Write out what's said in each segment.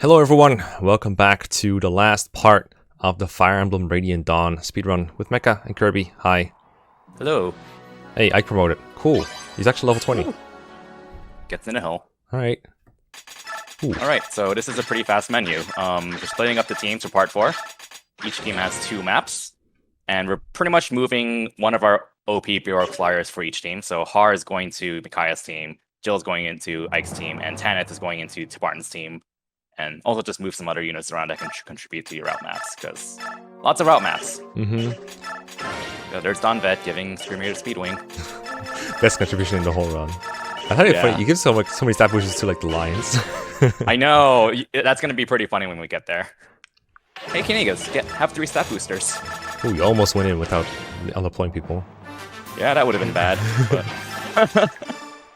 Hello everyone, welcome back to the last part of the Fire Emblem Radiant Dawn speedrun with Mecha and Kirby. Hi. Hello. Hey, I promoted. Cool. He's actually level 20. Ooh. Gets in a hill. Alright. Alright, so this is a pretty fast menu. We're splitting up the teams for part 4. Each team has 2 maps. And we're pretty much moving one of our OP Bureau flyers for each team. So Har is going to Mikaya's team, Jill's going into Ike's team, and Tanith is going into Tibarton's team. And also just move some other units around that can contribute to your route maps, because lots of route maps. There's Don Vet giving Screamer Speedwing. Best contribution in the whole run. I thought it funny. You give so many stat boosters to like the Lions. I know. That's going to be pretty funny when we get there. Hey, Kinigas, have 3 stat boosters. Ooh, you almost went in without undeploying people. Yeah, that would have been bad.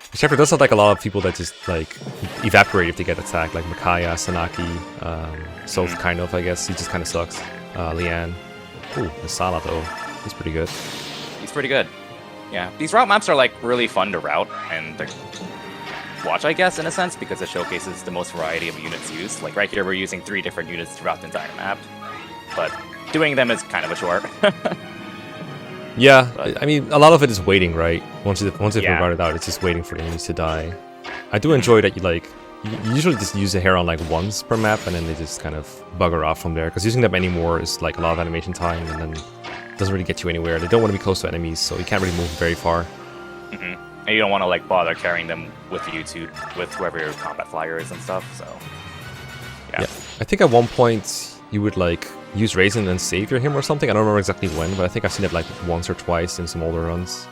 But Shepard does have like a lot of people that just like evaporate if they get attacked, like Mikaya, Sanaki, Soph kind of, I guess. He just kind of sucks. Leanne. Ooh, Masala though. He's pretty good. He's pretty good. Yeah, these route maps are like really fun to route and watch, I guess, in a sense, because it showcases the most variety of units used. Like right here, we're using 3 different units throughout the entire map, but doing them is kind of a chore. Yeah, I mean, a lot of it is waiting, right? Once it's routed out, it's just waiting for the enemies to die. I do enjoy that you usually just use the Heron like once per map, and then they just kind of bugger off from there. Because using them anymore is like a lot of animation time, and then it doesn't really get you anywhere. They don't want to be close to enemies, so you can't really move very far. And you don't want to like bother carrying them with you with whoever your combat flyer is and stuff. So yeah. I think at one point you would like use Raisin and savior him or something. I don't remember exactly when, but I think I've seen it like once or twice in some older runs.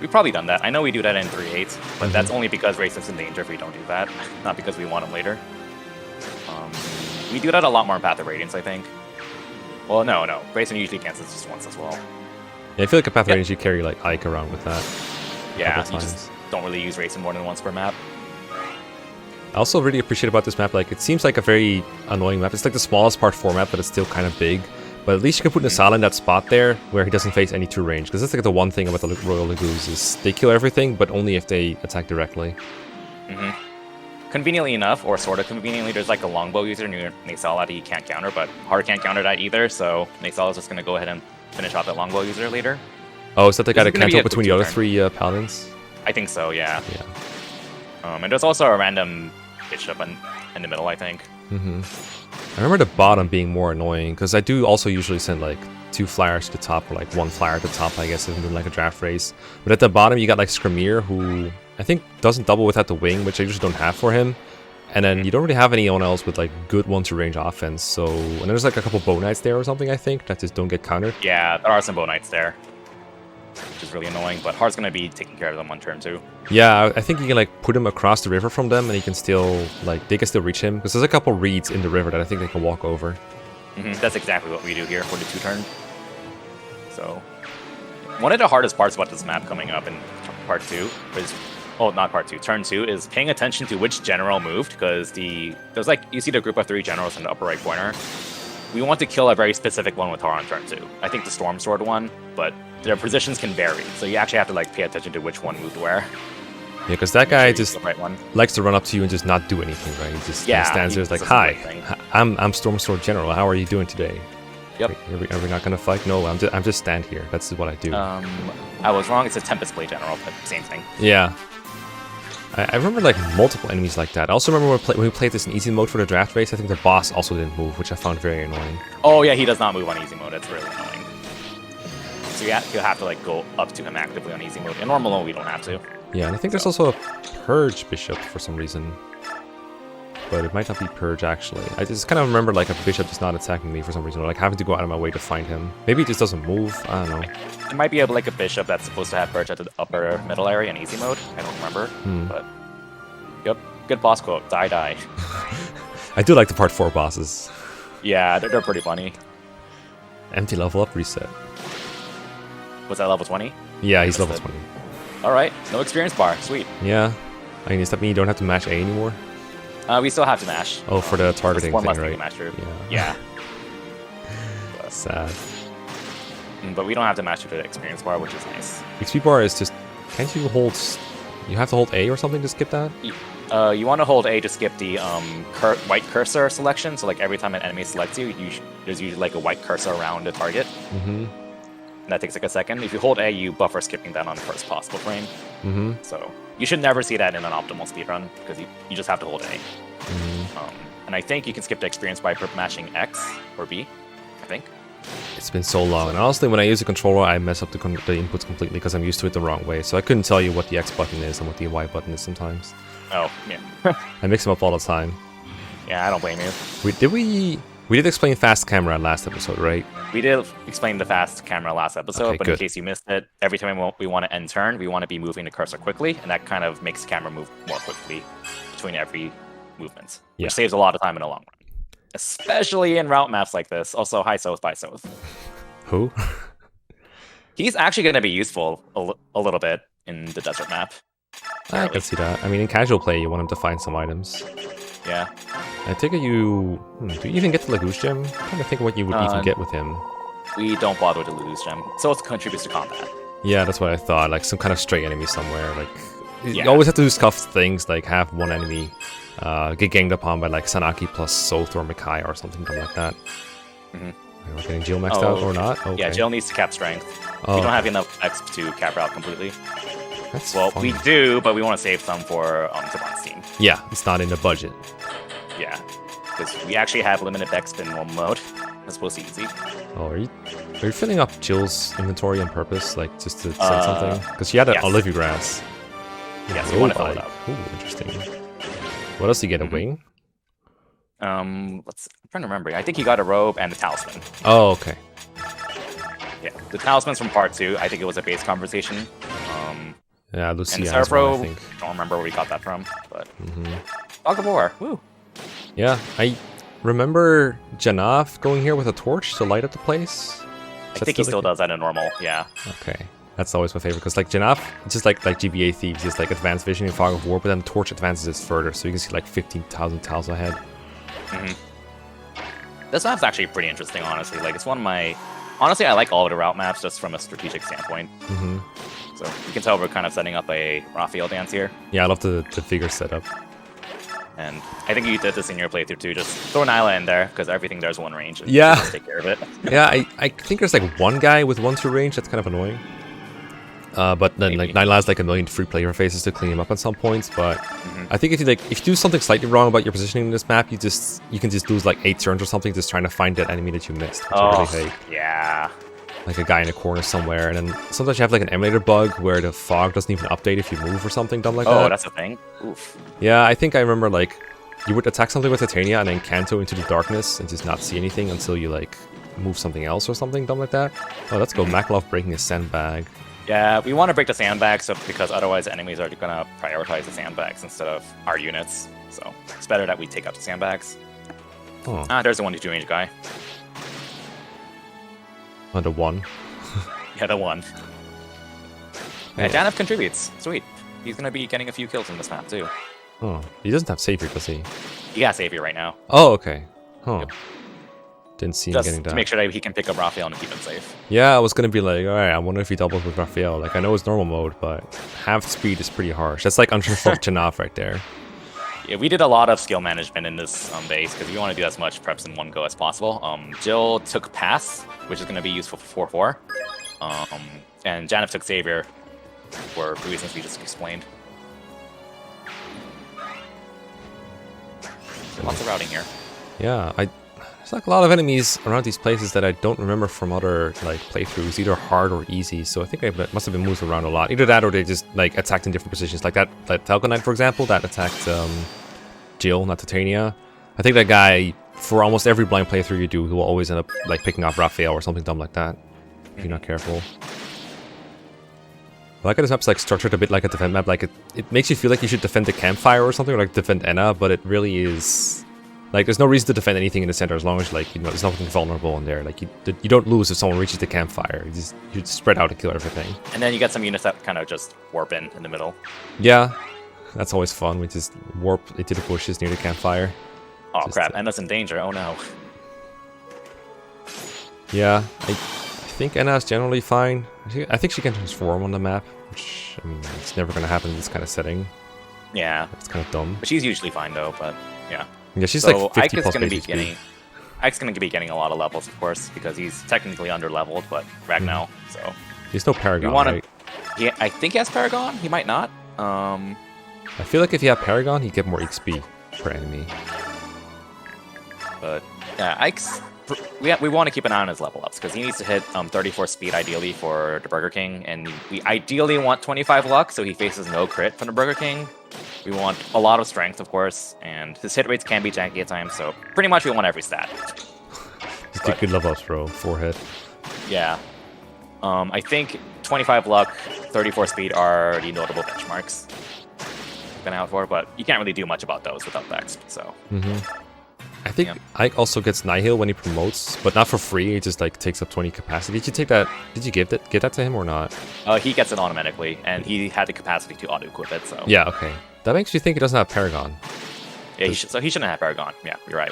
We've probably done that. I know we do that in 3.8, but that's only because Raisin's in danger if we don't do that, not because we want him later. We do that a lot more in Path of Radiance, I think. Well, no. Raisin usually cancels just once as well. Yeah, I feel like a Path of Radiance you carry like Ike around with that. Yeah, you just don't really use Raisin more than once per map. I also really appreciate about this map, like, it seems like a very annoying map. It's like the smallest part 4 map, but it's still kind of big. But at least you can put Nasala in that spot there, where he doesn't face any true range. Because that's like the one thing about the Royal Lagoons, is they kill everything, but only if they attack directly. Conveniently enough, or sort of conveniently, there's like a longbow user near Nasala that he can't counter, but Har can't counter that either, so Nasala's just going to go ahead and finish off that longbow user later. Oh, is that the guy that can't go between the other 3 paladins? I think so, yeah. And there's also a random bishop in the middle, I think. I remember the bottom being more annoying, because I do also usually send like 2 flyers to the top, or like 1 flyer at the top, I guess, if I'm doing like a draft race. But at the bottom you got like Skramir, who I think doesn't double without the wing, which I usually don't have for him. And then you don't really have anyone else with like good 1-to-range offense, so... And there's like a couple Bow Knights there or something, I think, that just don't get countered. Yeah, there are some Bow Knights there, which is really annoying, but Har's going to be taking care of them on turn 2. Yeah, I think you can like put him across the river from them, and he can still like they can still reach him, because there's a couple reeds in the river that I think they can walk over. That's exactly what we do here for the 2-turn. So one of the hardest parts about this map coming up in part 2 is, not part 2, turn 2, is paying attention to which general moved, because there's like, you see the group of 3 generals in the upper right corner. We want to kill a very specific one with Har on turn 2. I think the Storm Sword one, but their positions can vary, so you actually have to like pay attention to which one moved where. Yeah, because that guy just the right one. likes to run up to you and just not do anything, right? He just stands there, like, "Hi, I'm Storm Sword General. How are you doing today?" Yep. Like, are we not gonna fight? No, I'm just stand here. That's what I do. I was wrong. It's a Tempest Blade General, but same thing. Yeah. I remember like multiple enemies like that. I also remember when we played this in easy mode for the draft race, I think the boss also didn't move, which I found very annoying. Oh yeah, he does not move on easy mode. It's really annoying. So you'll have to like go up to him actively on easy mode. In normal mode, we don't have to. Yeah, and I think there's also a Purge Bishop for some reason. But it might not be Purge, actually. I just kind of remember like a Bishop just not attacking me for some reason, or like having to go out of my way to find him. Maybe it just doesn't move, I don't know. It might be like a Bishop that's supposed to have Purge at the upper middle area in easy mode. I don't remember, but... Yep, good boss quote, die. I do like the part 4 bosses. Yeah, they're pretty funny. Empty level up reset. Was that level 20? Yeah, he's level 20. Alright, no experience bar, sweet. Yeah. I mean, does that mean you don't have to mash A anymore? We still have to mash. Oh, for the targeting thing, right? Mash through. Yeah. But, sad. But we don't have to mash through the experience bar, which is nice. XP bar is just... Can't you hold You have to hold A or something to skip that? You want to hold A to skip the white cursor selection. So like every time an enemy selects you, there's usually like a white cursor around the target. Mm-hmm. And that takes like a second. If you hold A, you buffer skipping that on the first possible frame. Mm-hmm. So you should never see that in an optimal speedrun because you just have to hold A. Mm-hmm. And I think you can skip the experience by mashing X or B, I think. It's been so long, and honestly, when I use a controller, I mess up the inputs completely because I'm used to it the wrong way. So I couldn't tell you what the X button is and what the Y button is sometimes. Oh, yeah. I mix them up all the time. Yeah, I don't blame you. We did explain fast camera last episode, right? We did explain the fast camera last episode, Okay, but good. in case you missed it, every time we want to end turn, we want to be moving the cursor quickly, and that kind of makes the camera move more quickly between every movement, Yeah. which saves a lot of time in the long run. Especially in route maps like this. Also, hi South by South. Who? He's actually going to be useful a little bit in the desert map. I can see that. I mean, in casual play, you want him to find some items. Yeah. I take it you... do you even get to the Goose Gem? I'm trying to think of what you would even get with him. We don't bother with the Lulu's Gem, so it contributes to combat. Yeah, that's what I thought. Like some kind of stray enemy somewhere. Like Yeah. you always have to do scuffed things. Like have one enemy get ganged upon by like Sanaki plus Soth or Mikai or something like that. Mm-hmm. We're getting Jill maxed out or not? Okay. Yeah, Jill needs to cap strength. Oh, We don't have enough X to cap out completely. that's Well, fun. we do, but we want to save some for Savant's team. Yeah, it's not in the budget. Yeah, because we actually have limited Dex in normal mode. That's supposed to be easy. Oh, are you filling up Jill's inventory on purpose, like just to say something? Because she had an yes. Olivia grass. Yes, we want to fill it Like, up. ooh, interesting. What else do you get? A wing? I'm trying to remember. I think he got a robe and a talisman. Oh, okay. Yeah, the talisman's from part 2. I think it was a base conversation. Yeah, And Lucia the has one, I Serpro, think. don't remember where we got that from, but Mm-hmm. Fog of War. Woo. Yeah, I remember Janaf going here with a torch to light up the place. I think he still does that in normal. Yeah. Okay, that's always my favorite because like Janaf, just like GBA Thieves, just like advanced vision in Fog of War, but then the torch advances it further, so you can see like 15,000 tiles ahead. This map's actually pretty interesting, honestly. Like, it's one of my... Honestly, I like all of the route maps just from a strategic standpoint. Mm-hmm. So you can tell we're kind of setting up a Raphael dance here. Yeah, I love the figure setup. And I think you did this in your playthrough too. Just throw an Isla in there, because everything there's one range. And Yeah. just take care of it. Yeah, I think there's like one guy with 1-2 range that's kind of annoying. But then Maybe. like Nyla has like a million free player faces to clean him up at some points. But I think if you do something slightly wrong about your positioning in this map, you can just lose like 8 turns or something just trying to find that enemy that you missed, which I really hate. Yeah. Like a guy in a corner somewhere, and then sometimes you have like an emulator bug where the fog doesn't even update if you move or something dumb like that. Oh, that's a thing? Oof. Yeah, I think I remember like you would attack something with Titania and then canto into the darkness and just not see anything until you like move something else or something dumb like that. Oh, let's go. Makalov breaking a sandbag. Yeah, we want to break the sandbags because otherwise enemies are going to prioritize the sandbags instead of our units. So it's better that we take out the sandbags. Oh, There's the 1-2 range guy. under 1. Yeah, the one. And Janov contributes. Sweet. He's going to be getting a few kills in this map too. Oh, he doesn't have Savior, does he? He got Savior right now. Oh, okay. Huh. Yep. Didn't see him Just getting to that. make sure that he can pick up Raphael and keep him safe. Yeah, I was gonna be like, alright, I wonder if he doubles with Raphael. Like, I know it's normal mode, but half speed is pretty harsh. That's like Unsure Janaf right there. Yeah, we did a lot of skill management in this base because we want to do as much preps in one go as possible. Jill took Pass, which is going to be useful for 4-4. And Janov took Savior for the reasons we just explained. Lots of routing here. Yeah, there's like a lot of enemies around these places that I don't remember from other like playthroughs, either hard or easy. So I think I must have been moved around a lot. Either that or they just like attacked in different positions. Like that Falcon Knight, for example, that attacked Jill, not Titania. I think that guy, for almost every blind playthrough you do, he will always end up like picking off Raphael or something dumb like that, if you're not careful. I like how this map's like structured a bit like a defend map. Like it makes you feel like you should defend the campfire or something, or like defend Enna, but it really is like there's no reason to defend anything in the center as long as like there's nothing vulnerable in there. Like you don't lose if someone reaches the campfire. You just spread out and kill everything. And then you get some units that kind of just warp in the middle. Yeah, that's always fun. We just warp into the bushes near the campfire. Oh Just crap, Enna's in danger. Oh no. Yeah, I think Enna's generally fine. I think she can transform on the map which, I mean, it's never gonna happen in this kind of setting. Yeah. It's kind of dumb. But she's usually fine though, but yeah. Yeah, she's so like 50 Ike is plus gonna be basic speed. getting Ike's gonna be getting a lot of levels, of course, because he's technically under-leveled, but Ragnar, so... He's no Paragon, right? Yeah, I think he has Paragon. He might not. I feel like if you have Paragon, you get more XP per enemy. But yeah, Ike's... We want to keep an eye on his level ups, because he needs to hit 34 speed ideally for the Burger King, and we ideally want 25 luck, so he faces no crit from the Burger King. We want a lot of strength, of course, and his hit rates can be janky at times, so pretty much we want every stat. Just get good level ups, bro. Forehead. Yeah. I think 25 luck, 34 speed are the notable benchmarks been out for, but you can't really do much about those without Vex, so... I think Ike also gets Nihil when he promotes, but not for free. It just like takes up 20 capacity. Did you take that? Did you give that to him or not? He gets it automatically, and he had the capacity to auto-equip it, so... Yeah, okay. That makes you think he doesn't have Paragon. Yeah, so he shouldn't have Paragon. Yeah, you're right.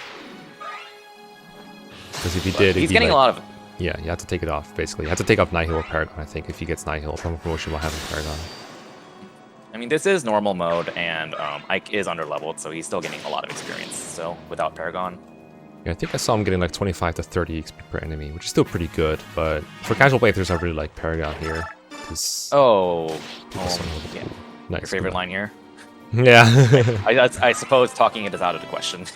Because if he did, he's getting a lot of... Yeah, you have to take it off, basically. You have to take off Nihil or Paragon, I think, if he gets Nihil from a promotion while having Paragon. I mean, this is normal mode, and Ike is under-leveled, so he's still getting a lot of experience, so without Paragon. Yeah, I think I saw him getting like 25 to 30 XP per enemy, which is still pretty good, but for casual players, I really like Paragon here. Yeah. Nice, your favorite line here? Yeah. I suppose talking it is out of the question.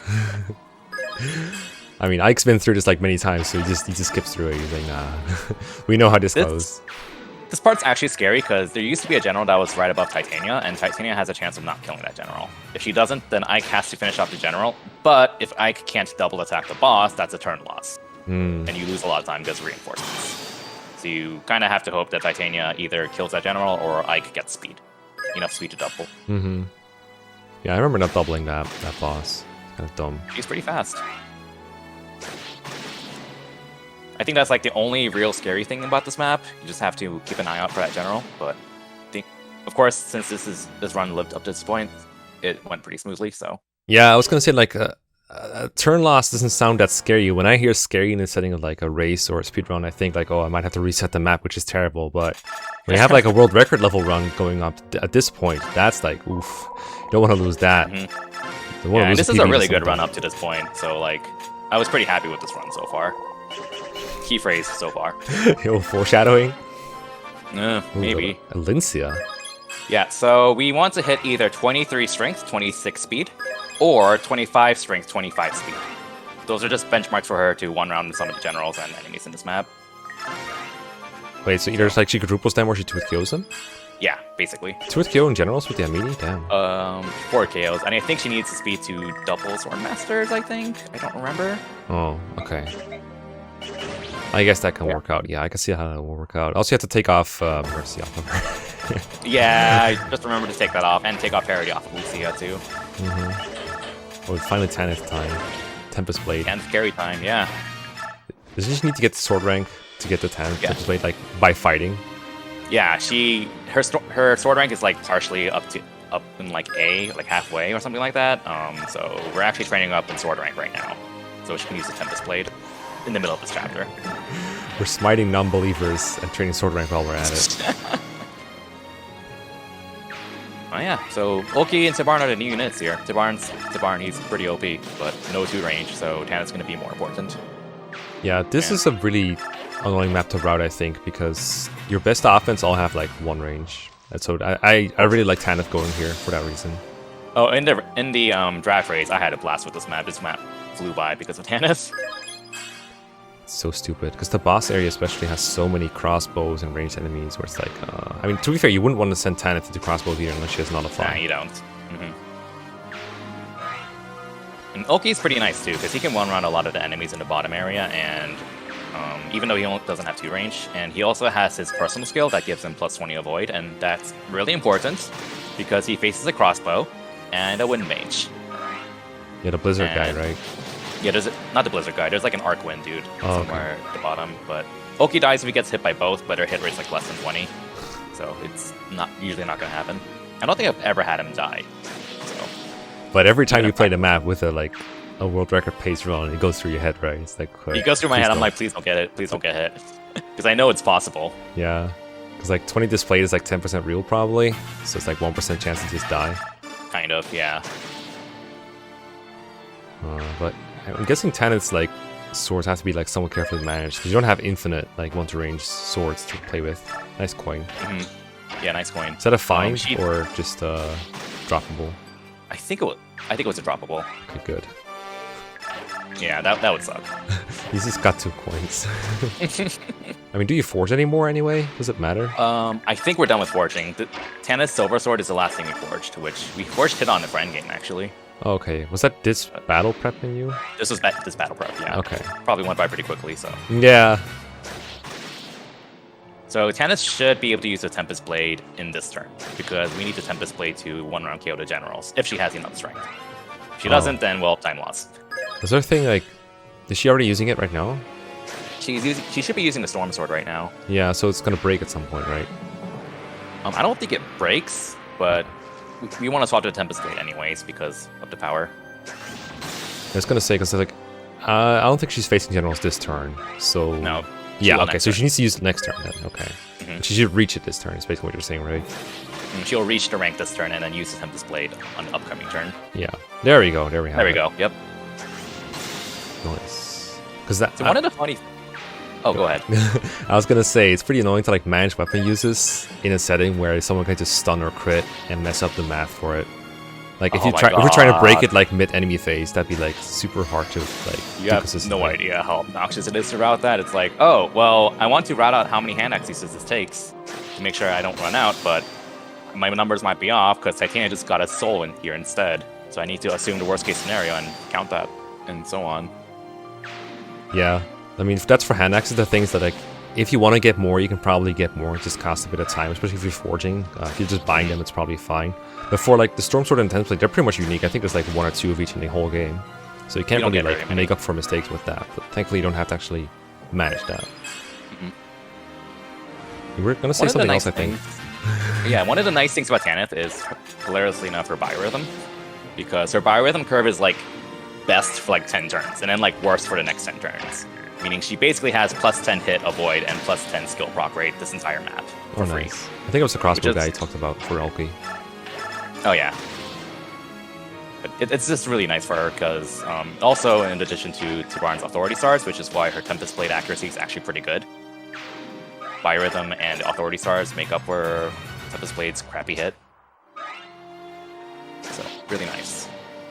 I mean, Ike's been through this like many times, so he just skips through it. He's like, nah, we know how this goes. This part's actually scary because there used to be a general that was right above Titania, and Titania has a chance of not killing that general. If she doesn't, then Ike has to finish off the general, but if Ike can't double attack the boss, that's a turn loss. And you lose a lot of time because of reinforcements. So you kind of have to hope that Titania either kills that general or Ike gets speed. Enough speed to double. Yeah, I remember not doubling that boss. Kind of dumb. She's pretty fast. I think that's like the only real scary thing about this map. You just have to keep an eye out for that general. But I think, of course, since this run lived up to this point, it went pretty smoothly. So yeah, I was gonna say like a turn loss doesn't sound that scary. When I hear scary in the setting of like a race or a speedrun, I think like, oh, I might have to reset the map, which is terrible. But when you have like a world record level run going up at this point, that's like, oof, you don't want to lose that. Yeah, and this is a really good run up to this point. So like, I was pretty happy with this run so far. Key phrase so far. Yo, foreshadowing? Maybe. Alincia. Yeah, so we want to hit either 23 strength, 26 speed, or 25 strength, 25 speed. Those are just benchmarks for her to one round some of the generals and enemies in this map. Wait, so either like she quadruples them or she 2 KOs them? Yeah, basically. 2 KO in generals with the Amini? Damn. 4 KOs, and I think she needs the speed to double Swordmasters, I think? I don't remember. Oh, okay. I guess that can work out. Yeah, I can see how that will work out. Also, you have to take off Mercy off of her. Yeah, I just remember to take that off, and take off Parody off of Lucia, too. Oh, finally Tanith time. Tempest Blade. And Scary time, yeah. Does she just need to get the sword rank to get the Tempest Blade, like, by fighting? Yeah, her sword rank is, like, partially up in, like, A, like, halfway or something like that. So we're actually training up in sword rank right now. So she can use the Tempest Blade in the middle of this chapter. We're smiting non-believers and training sword rank while we're at it. Oh yeah, so Ulki and Tibarn are the new units here. Tibarn, he's pretty OP, but no 2 range, so Tanith's going to be more important. Yeah, this is a really annoying map to route, I think, because your best offense all have like 1 range. And so I really like Tanith going here for that reason. Oh, in the draft race, I had a blast with this map. This map flew by because of Tanith. It's so stupid, because the boss area especially has so many crossbows and ranged enemies where it's like, I mean, to be fair, you wouldn't want to send Tanith into crossbows either unless she has Nullify. Nah, you don't. And Ulki's pretty nice too, because he can one-round a lot of the enemies in the bottom area, and even though he doesn't have 2 range, and he also has his personal skill that gives him plus 20 avoid, and that's really important, because he faces a crossbow and a wind mage. Yeah, the Blizzard guy, right? Yeah, not the Blizzard guy. There's like an Arc Wind dude somewhere at the bottom. But Ulki dies if he gets hit by both, but her hit rate's like less than 20. So it's usually not going to happen. I don't think I've ever had him die. So. But every time you play the map with a world record pace run, it goes through your head, right? It's like he goes through my head. I'm like, please don't get it. Please don't get hit. Because I know it's possible. Yeah. Because like 20 displayed is like 10% real probably, so it's like 1% chance to just die. Kind of, yeah. But I'm guessing Tanith's like swords have to be like somewhat carefully managed because you don't have infinite like one-to-range swords to play with. Nice coin. Yeah, nice coin. Is that a fine or just droppable? I think it was a droppable. Okay, good. Yeah, that would suck. He's just got 2 coins. I mean, do you forge anymore anyway? Does it matter? I think we're done with forging. The Tanith's silver sword is the last thing we forged, which we forged hit on the friend game actually. Oh, okay. Was that this battle prepping you? This was this battle prep, yeah. Okay. Probably went by pretty quickly, so. Yeah. So Tanith should be able to use the Tempest Blade in this turn, because we need the Tempest Blade to one-round KO the generals, if she has enough strength. If she doesn't, then, well, time lost. Is there a thing, like... Is she already using it right now? She should be using the Storm Sword right now. Yeah, so it's gonna break at some point, right? I don't think it breaks, but we want to swap to the Tempest Blade anyways, because of the power. I was gonna say, because like... I don't think she's facing generals this turn, so... No. Yeah, okay, so she needs to use it next turn then, okay. She should reach it this turn, is basically what you're saying, right? She'll reach the rank this turn and then use the Tempest Blade on the upcoming turn. Yeah. There we go, there we have it. There we go, yep. Nice. Because that... So one of the funny... Oh, go ahead. I was gonna say, it's pretty annoying to like manage weapon uses in a setting where someone can just stun or crit and mess up the math for it. Like if if you're trying to break it like mid-enemy phase, that'd be like super hard to like You have no idea how obnoxious it is to route that. It's like, oh, well, I want to route out how many hand axes this takes to make sure I don't run out, but my numbers might be off because Titania just got a soul in here instead. So I need to assume the worst case scenario and count that and so on. Yeah. I mean, if that's for hand axes, the things that like, if you want to get more, you can probably get more. It just costs a bit of time, especially if you're forging. If you're just buying them, it's probably fine. But for like the Storm Sword and Tempest Blade, they're pretty much unique. I think there's like 1 or 2 of each in the whole game. So you can't really like make up for mistakes with that. But thankfully, you don't have to actually manage that. You were going to say something else, I think. Yeah, one of the nice things about Tanith is, hilariously enough, her biorhythm. Because her biorhythm curve is like best for like 10 turns, and then like worst for the next 10 turns. Meaning she basically has plus 10 hit, avoid, and plus 10 skill proc rate this entire map for free. Nice. I think it was the crossbow guy you talked about for Elki. Oh yeah. But it's just really nice for her because also in addition to Tibarn's Authority Stars, which is why her Tempest Blade accuracy is actually pretty good. Biorhythm and Authority Stars make up for Tempest Blade's crappy hit. So really nice.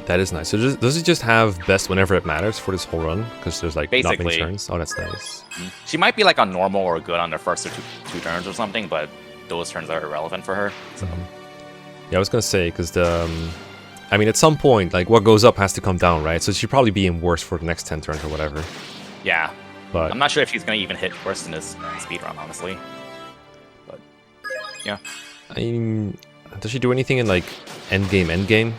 That is nice. So does it just have best whenever it matters for this whole run? Because there's like not many turns. Oh, that's nice. She might be like on normal or good on the first or two turns or something, but those turns are irrelevant for her. So. Yeah, I was gonna say because the, I mean, at some point, like what goes up has to come down, right? So she'd probably be in worse for the next 10 turns or whatever. Yeah, but I'm not sure if she's gonna even hit worse than this speedrun, honestly. But yeah. I mean, does she do anything in like Endgame?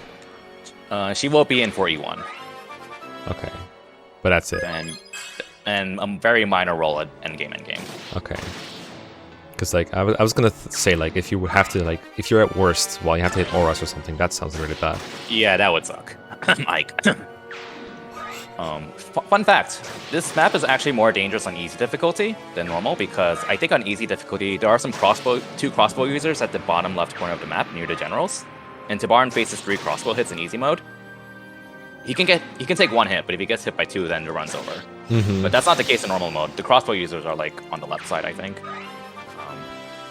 She will be in for E1. Okay, but that's it. And a very minor role at Endgame. Okay. Because like I was gonna say like if you would have to like if you're at worst while you have to hit auras or something, that sounds really bad. Yeah, that would suck. Mike. Fun fact: this map is actually more dangerous on easy difficulty than normal because I think on easy difficulty there are some two crossbow users at the bottom left corner of the map near the generals. And Tibarn faces 3 crossbow hits in easy mode. He can take 1 hit, but if he gets hit by 2, then the run's over. But that's not the case in normal mode. The crossbow users are like on the left side, I think.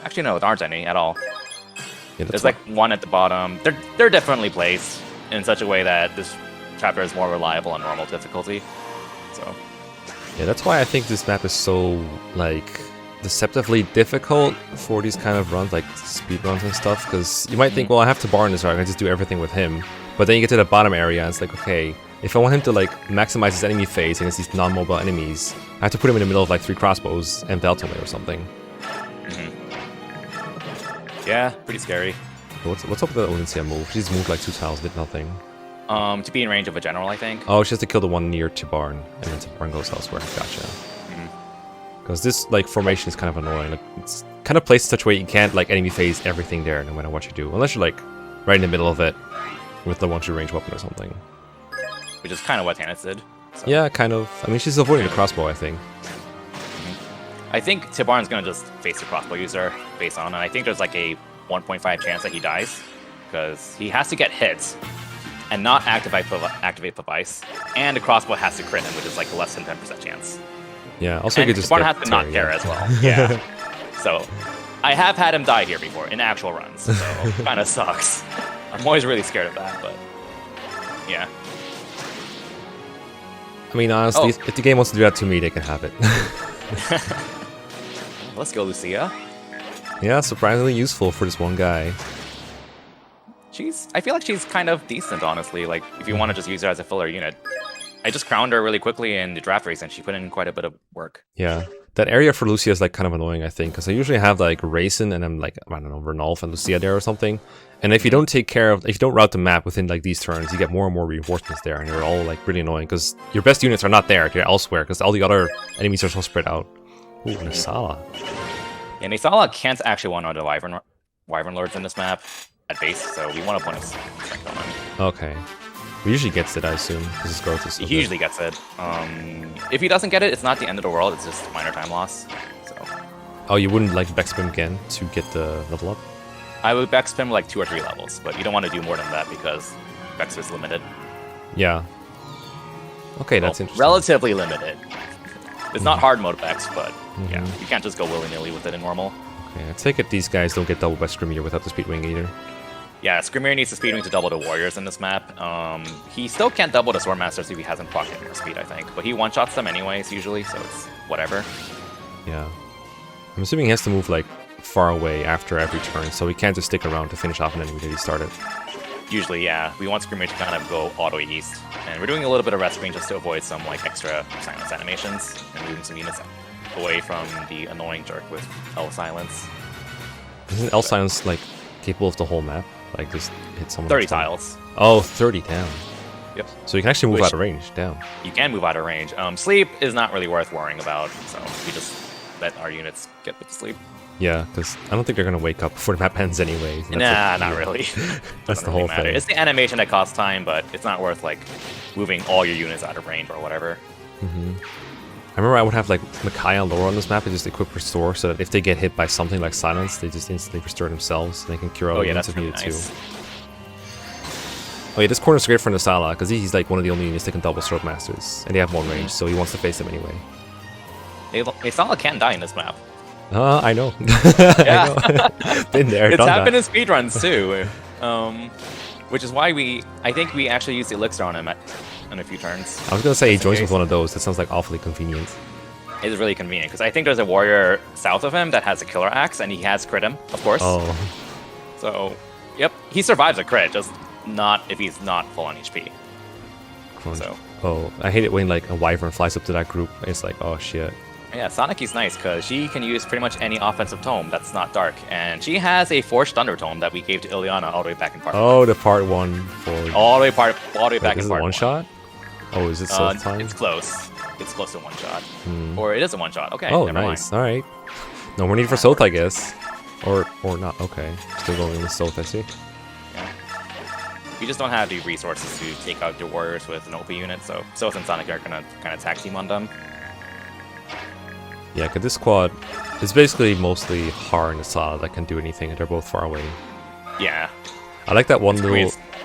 Actually, no, there aren't any at all. Yeah, there's like 1 at the bottom. They're differently placed in such a way that this chapter is more reliable on normal difficulty. So yeah, that's why I think this map is so like deceptively difficult for these kind of runs, like speed runs and stuff, because you might think, well, I have to bar in this, right? I can just do everything with him. But then you get to the bottom area, and it's like, okay, if I want him to like maximize his enemy phase against these non-mobile enemies, I have to put him in the middle of like 3 crossbows and Veltome or something. Yeah, pretty scary. What's up with the Olyncia move? She's moved like 2 tiles, did nothing. To be in range of a general, I think. Oh, she has to kill the one near Tibarn, and then Tibarn goes elsewhere. Gotcha. Because this like formation is kind of annoying. Like, it's kind of placed in such a way you can't like enemy phase everything there, no matter what you do, unless you're like right in the middle of it with the 1-2 range weapon or something. Which is kind of what Tanith did. So. Yeah, kind of. I mean, she's avoiding the crossbow, I think. I think Tibarn's gonna just face the crossbow user based on, and I think there's like a 1.5 chance that he dies because he has to get hits and not activate the vice, and the crossbow has to crit him, which is like less than 10% chance. Yeah. Also, and you could just Tibarn has to not care as well. Yeah. So I have had him die here before in actual runs, so kind of sucks. I'm always really scared of that, but yeah. I mean, honestly, if the game wants to do that to me, they can have it. Let's go, Lucia. Yeah, surprisingly useful for this one guy. I feel like she's kind of decent, honestly. Like, if you want to just use her as a filler unit. I just crowned her really quickly in the draft race, and she put in quite a bit of work. Yeah. That area for Lucia is like kind of annoying, I think, because I usually have like Raisin and I'm like, I don't know, Renolf and Lucia there or something. And if you don't if you don't route the map within like these turns, you get more and more reinforcements there, and they're all like really annoying because your best units are not there, they're elsewhere because all the other enemies are so spread out. Ooh, Nisala. Yeah, Nisala can't actually one out the Wyvern Lords in this map at base, so we want to put a strength on him. Okay. He usually gets it, I assume, because his growth is so He usually gets it. If he doesn't get it, it's not the end of the world, it's just minor time loss. So. Oh, you wouldn't like backspam again to get the level up? I would backspam like 2 or 3 levels, but you don't want to do more than that because Vex is limited. Yeah. Okay, that's interesting. Relatively limited. It's not hard mode Vex, but yeah, you can't just go willy-nilly with it in normal. Okay, I take it these guys don't get double by Screamier without the Speedwing either. Yeah, Screamier needs the Speedwing to double the Warriors in this map. He still can't double the Swordmasters if he hasn't pocket more speed, I think. But he one-shots them anyways, usually, so it's whatever. Yeah. I'm assuming he has to move, like, far away after every turn, so he can't just stick around to finish off an enemy that he started. Usually, yeah. We want Screamier to kind of go all the way east. And we're doing a little bit of rescuing just to avoid some, like, extra silence animations and moving some units away from the annoying jerk with L Silence. Isn't L Silence, like, capable of the whole map? Like, just hit someone 30 tiles. Oh, 30 down. Yep. So you can actually move out of range down. You can move out of range. Sleep is not really worth worrying about, so we just let our units get with the sleep. Yeah, because I don't think they're going to wake up before the map ends anyway. Nah, not really. That's the whole thing. It's the animation that costs time, but it's not worth, like, moving all your units out of range or whatever. I remember I would have, like, Micaiah and Laura on this map and just equip Restore so that if they get hit by something like Silence, they just instantly restore themselves and they can cure all the units if needed too. Oh yeah, this corner's great for Nisala because he's like one of the only units that can double Swordmasters, and they have one range, so he wants to face them anyway. Nisala can die in this map. I know. Yeah. I know. Been there, it's done happened that. in speedruns too. Which is why I think we actually used the Elixir on him in a few turns. I was gonna say he joins with one of those. That sounds like awfully convenient. It is really convenient because I think there's a warrior south of him that has a killer axe and he has crit him, of course. Oh. So, yep, he survives a crit, just not if he's not full on HP. So. Oh, I hate it when like a Wyvern flies up to that group. It's like, oh shit. Yeah, Sonic-Y's nice because she can use pretty much any offensive tome that's not dark, and she has a Forged Thunder tome that we gave to Ileana all the way back in part 1. Oh, the part 1 for all the way back in part 1. Is it one shot? Oh, is it Sylph time? It's close. It's close to one shot. Or it is a one shot. Okay. Oh, nice. All right. No more need for Sylph, I guess. Or not. Okay. Still going with Sylph, I see. Yeah. We just don't have the resources to take out the warriors with an OP unit, so Sylph and Sonic are gonna kind of tag team on them. Yeah, because this squad is basically mostly Har and Asada that can do anything, and they're both far away. Yeah. I like that one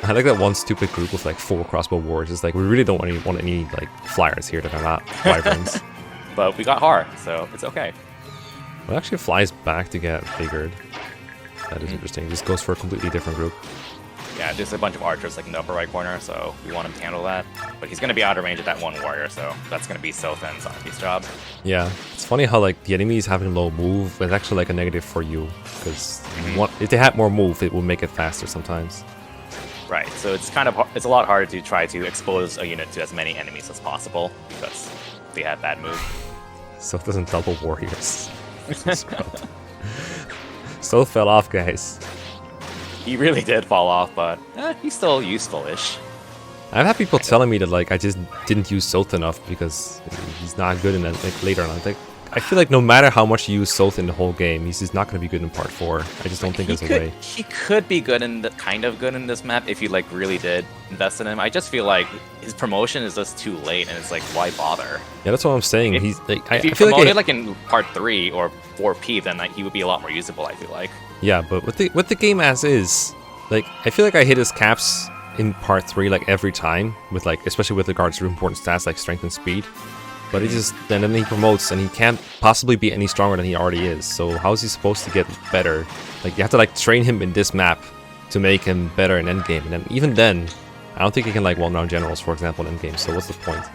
I like that one stupid group with like 4 crossbow warriors. It's like we really don't want any like flyers here that are not wyverns. But we got Har, so it's okay. Well, it actually flies back to get figured. That is interesting. This goes for a completely different group. Yeah, there's a bunch of archers like in the upper right corner, so we want him to handle that. But he's going to be out of range of that one warrior, so that's going to be Sylph and Sonic-Y's job. Yeah, it's funny how like the enemies having low move is actually like a negative for you, because if they had more move, it will make it faster sometimes. Right, so it's it's a lot harder to try to expose a unit to as many enemies as possible because they have bad move. So it doesn't double warriors. So fell off, guys. He really did fall off, but he's still useful-ish. I've had people telling me that like I just didn't use Sylph enough because he's not good in that like, later on. I'm like, I feel like no matter how much you use Soth in the whole game, he's just not going to be good in part 4. I just don't think there's a way. He could be good in kind of good in this map if you like really did invest in him. I just feel like his promotion is just too late, and it's like, why bother? Yeah, that's what I'm saying. He's like, if you I feel promoted like in part 3 or 4P, then he would be a lot more usable. I feel like. Yeah, but with the game as is, like I feel like I hit his caps in part 3 like every time with like, especially with regards to important stats like strength and speed. But he just then he promotes and he can't possibly be any stronger than he already is. So how is he supposed to get better? Like you have to like train him in this map to make him better in endgame. And then even then, I don't think he can like one-round generals, for example, in endgame. So what's the point?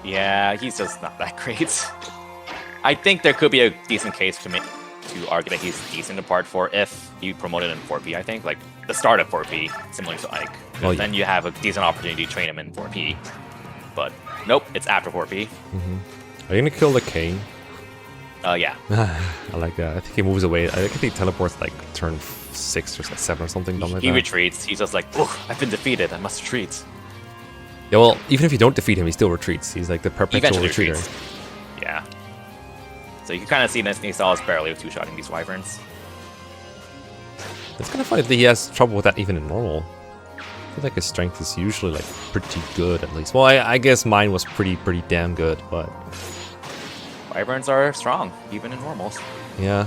Yeah, he's just not that great. I think there could be a decent case to argue that he's decent in part 4 if you promote it in 4P. I think like the start of 4P, similar to Ike. Oh, yeah. Then you have a decent opportunity to train him in 4P. But nope, it's after 4P. Are you gonna kill the Kane? Yeah. I like that. I think he moves away. I think he teleports like turn 6 or 7 or something. He retreats. He's just like, oh, I've been defeated. I must retreat. Yeah, well, even if you don't defeat him, he still retreats. He's like the perpetual retreater. Retreats. Yeah. So you can kind of see Nisalis barely with two-shotting these wyverns. It's kind of funny that he has trouble with that even in normal. I feel like his strength is usually like pretty good at least. Well, I guess mine was pretty damn good, but wyverns are strong even in normals. Yeah.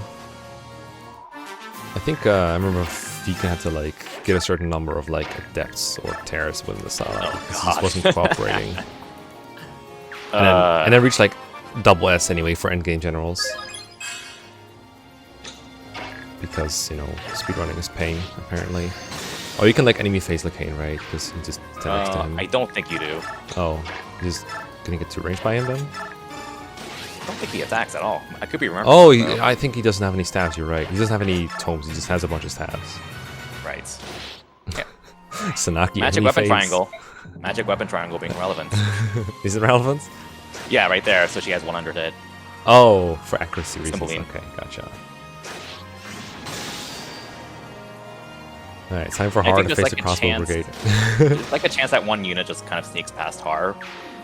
I think I remember Vika had to like get a certain number of like adepts or terrorists within the sala. Oh, he just wasn't cooperating. And then reached like double S anyway for endgame generals. Because, you know, speedrunning is pain, apparently. Oh, you can like enemy phase Lacane, right? Because you just 10x to him. I don't think you do. Oh, you're just gonna get to range by him then? I don't think he attacks at all. I could be remembering. Oh, I think he doesn't have any stabs, you're right. He doesn't have any tomes, he just has a bunch of stabs. Right. Yeah. Sanaki Magic weapon phase. triangle. Magic weapon triangle being relevant. Is it relevant? Yeah, right there. So she has 100 hit. Oh, for accuracy reasons. Cymbeline. Okay, gotcha. Alright, time for Har to face the crossbow brigade. There's like a chance that one unit just kind of sneaks past Har.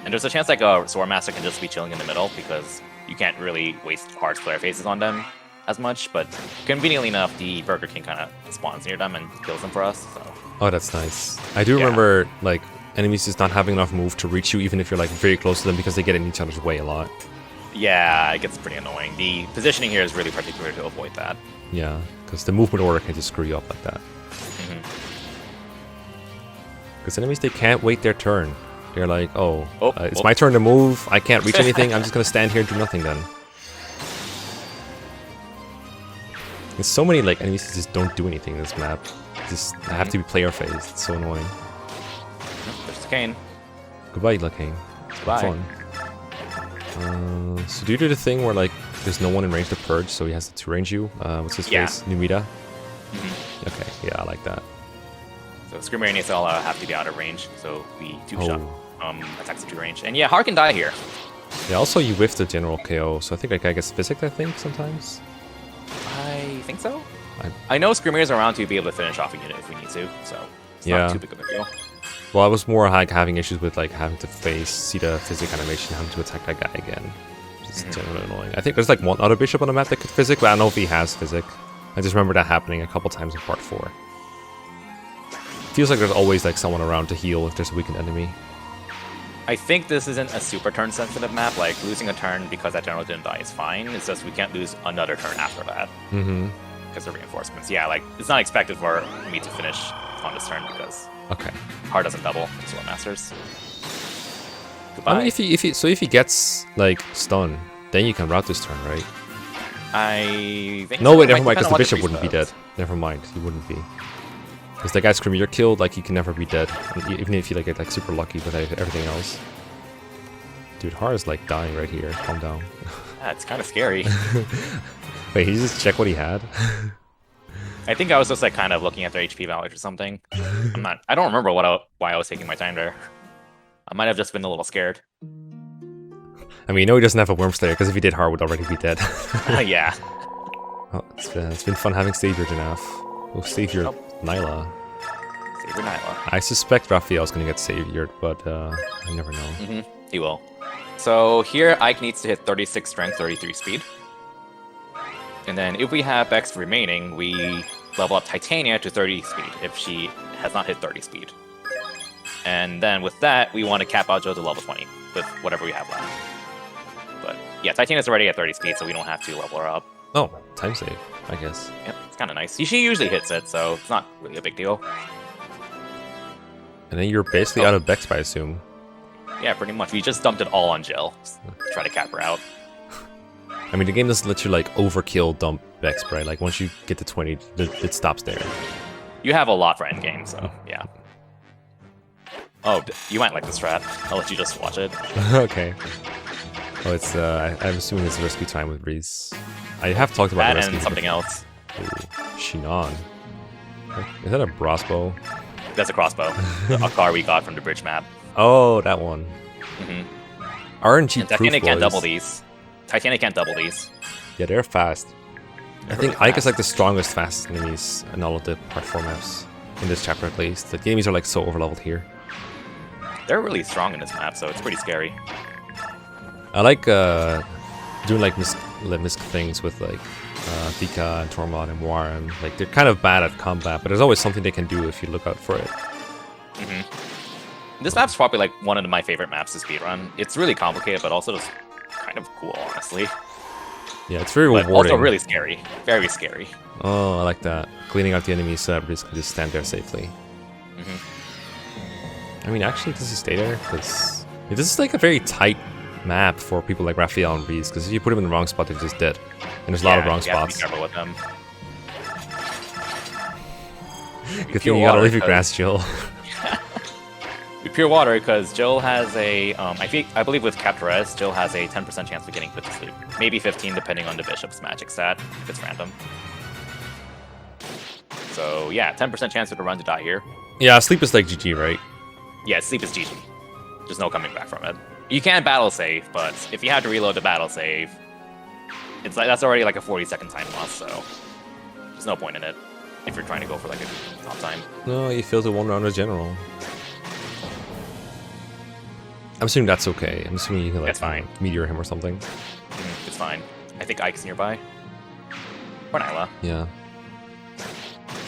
And there's a chance like a Swordmaster can just be chilling in the middle because you can't really waste Har's flare phases on them as much. But conveniently enough, the Burger King kind of spawns near them and kills them for us. So. Oh, that's nice. I do remember like enemies just not having enough move to reach you even if you're like very close to them because they get in each other's way a lot. Yeah, it gets pretty annoying. The positioning here is really particular to avoid that. Yeah, because the movement order can just screw you up like that. Because enemies, they can't wait their turn. They're like, it's my turn to move. I can't reach anything. I'm just going to stand here and do nothing then. There's so many like enemies that just don't do anything in this map. Just have to be player phased. It's so annoying. There's Kane. Goodbye, Lacane. Goodbye. Fun. So do you do the thing where like there's no one in range to purge, so he has to range you? What's his face? Numida? Okay, yeah, I like that. So Screamer and Nisal have to be out of range, so we two-shot attacks into range. And yeah, Har can die here. Yeah, also you whiff the general KO, so I think like I guess physic, I think, sometimes? I think so. I know Screamer is around to be able to finish off a unit if we need to, so it's not too big of a deal. Well, I was more like having issues with like having to see the physic animation, having to attack that guy again. It's generally annoying. I think there's like one other bishop on the map that could physic, but I don't know if he has physic. I just remember that happening a couple times in part 4. Feels like there's always like someone around to heal if there's a weakened enemy. I think this isn't a super turn sensitive map. Like losing a turn because that general didn't die is fine. It's just we can't lose another turn after that. Because of reinforcements. Yeah, like it's not expected for me to finish on this turn because Har doesn't double Swordmasters. Goodbye. I mean, if he gets like stun, then you can route this turn, right? I think no, wait, never mind, because the bishop wouldn't be dead. Never mind, he wouldn't be. Because that guy Screamer, you're killed, like, he can never be dead. Even if you, like, get, like, super lucky with everything else. Dude, Har is, like, dying right here. Calm down. Yeah, it's kind of scary. Wait, can you just check what he had? I think I was just, like, kind of looking at their HP values or something. I don't remember why I was taking my time there. I might have just been a little scared. I mean, you know he doesn't have a Wormslayer, because if he did, Har would already be dead. Yeah. Oh, it's been fun having Savior Janaf. Oh, Savior Nyla. Savior Nyla. I suspect Raphael's gonna get saviored, but I never know. He will. So here, Ike needs to hit 36 strength, 33 speed. And then if we have Bex remaining, we level up Titania to 30 speed if she has not hit 30 speed. And then with that, we want to cap out Joe to level 20 with whatever we have left. But yeah, Titania's already at 30 speed, so we don't have to level her up. Oh, time save, I guess. Yep, it's kind of nice. She usually hits it, so it's not really a big deal. And then you're basically out of Bex, I assume. Yeah, pretty much. We just dumped it all on Jill to try to cap her out. I mean, the game doesn't let you, like, overkill dump Bex, right? Like, once you get to 20, it stops there. You have a lot for endgame, so yeah. Oh, you might like this strat. I'll let you just watch it. Okay. Oh, it's, I'm assuming it's rescue time with Reese. I have talked about that the rescue and something else. Ooh, Shinon. Is that a crossbow? That's a crossbow. A car we got from the bridge map. Oh, that one. RNG And Titanic can't double these. Titanic can't double these. Yeah, they're fast. I think Ike is like the strongest, fastest enemies in all of the part 4 maps. In this chapter at least. The enemies are like so overleveled here. They're really strong in this map, so it's pretty scary. I like doing like misc things with like Vika and Tormod and Warren. Like they're kind of bad at combat, but there's always something they can do if you look out for it. This map's probably like one of my favorite maps to speedrun. It's really complicated, but also just kind of cool, honestly. Yeah, it's very but rewarding. Also really scary. Very scary. Oh, I like that. Cleaning out the enemies so everybody can just stand there safely. I mean, actually, does he stay there? Because this is like a very tight map for people like Raphael and Reese, because if you put them in the wrong spot, they're just dead. And there's a lot of wrong spots. Be careful with them. Good thing you gotta leave your grass, Jill. With pure water, because Jill has a, I believe with Captorez, Jill has a 10% chance of getting put to sleep. Maybe 15, depending on the Bishop's magic stat, if it's random. So yeah, 10% chance of the run to die here. Yeah, sleep is like GG, right? Yeah, sleep is GG. There's no coming back from it. You can battle save, but if you had to reload the battle save, it's like that's already like a 40-second time loss, so there's no point in it if you're trying to go for like a top time. No, you failed to one round as general. I'm assuming that's okay. I'm assuming you can like fine. Meteor him or something. It's fine. I think Ike's nearby. Or Nyla. Yeah.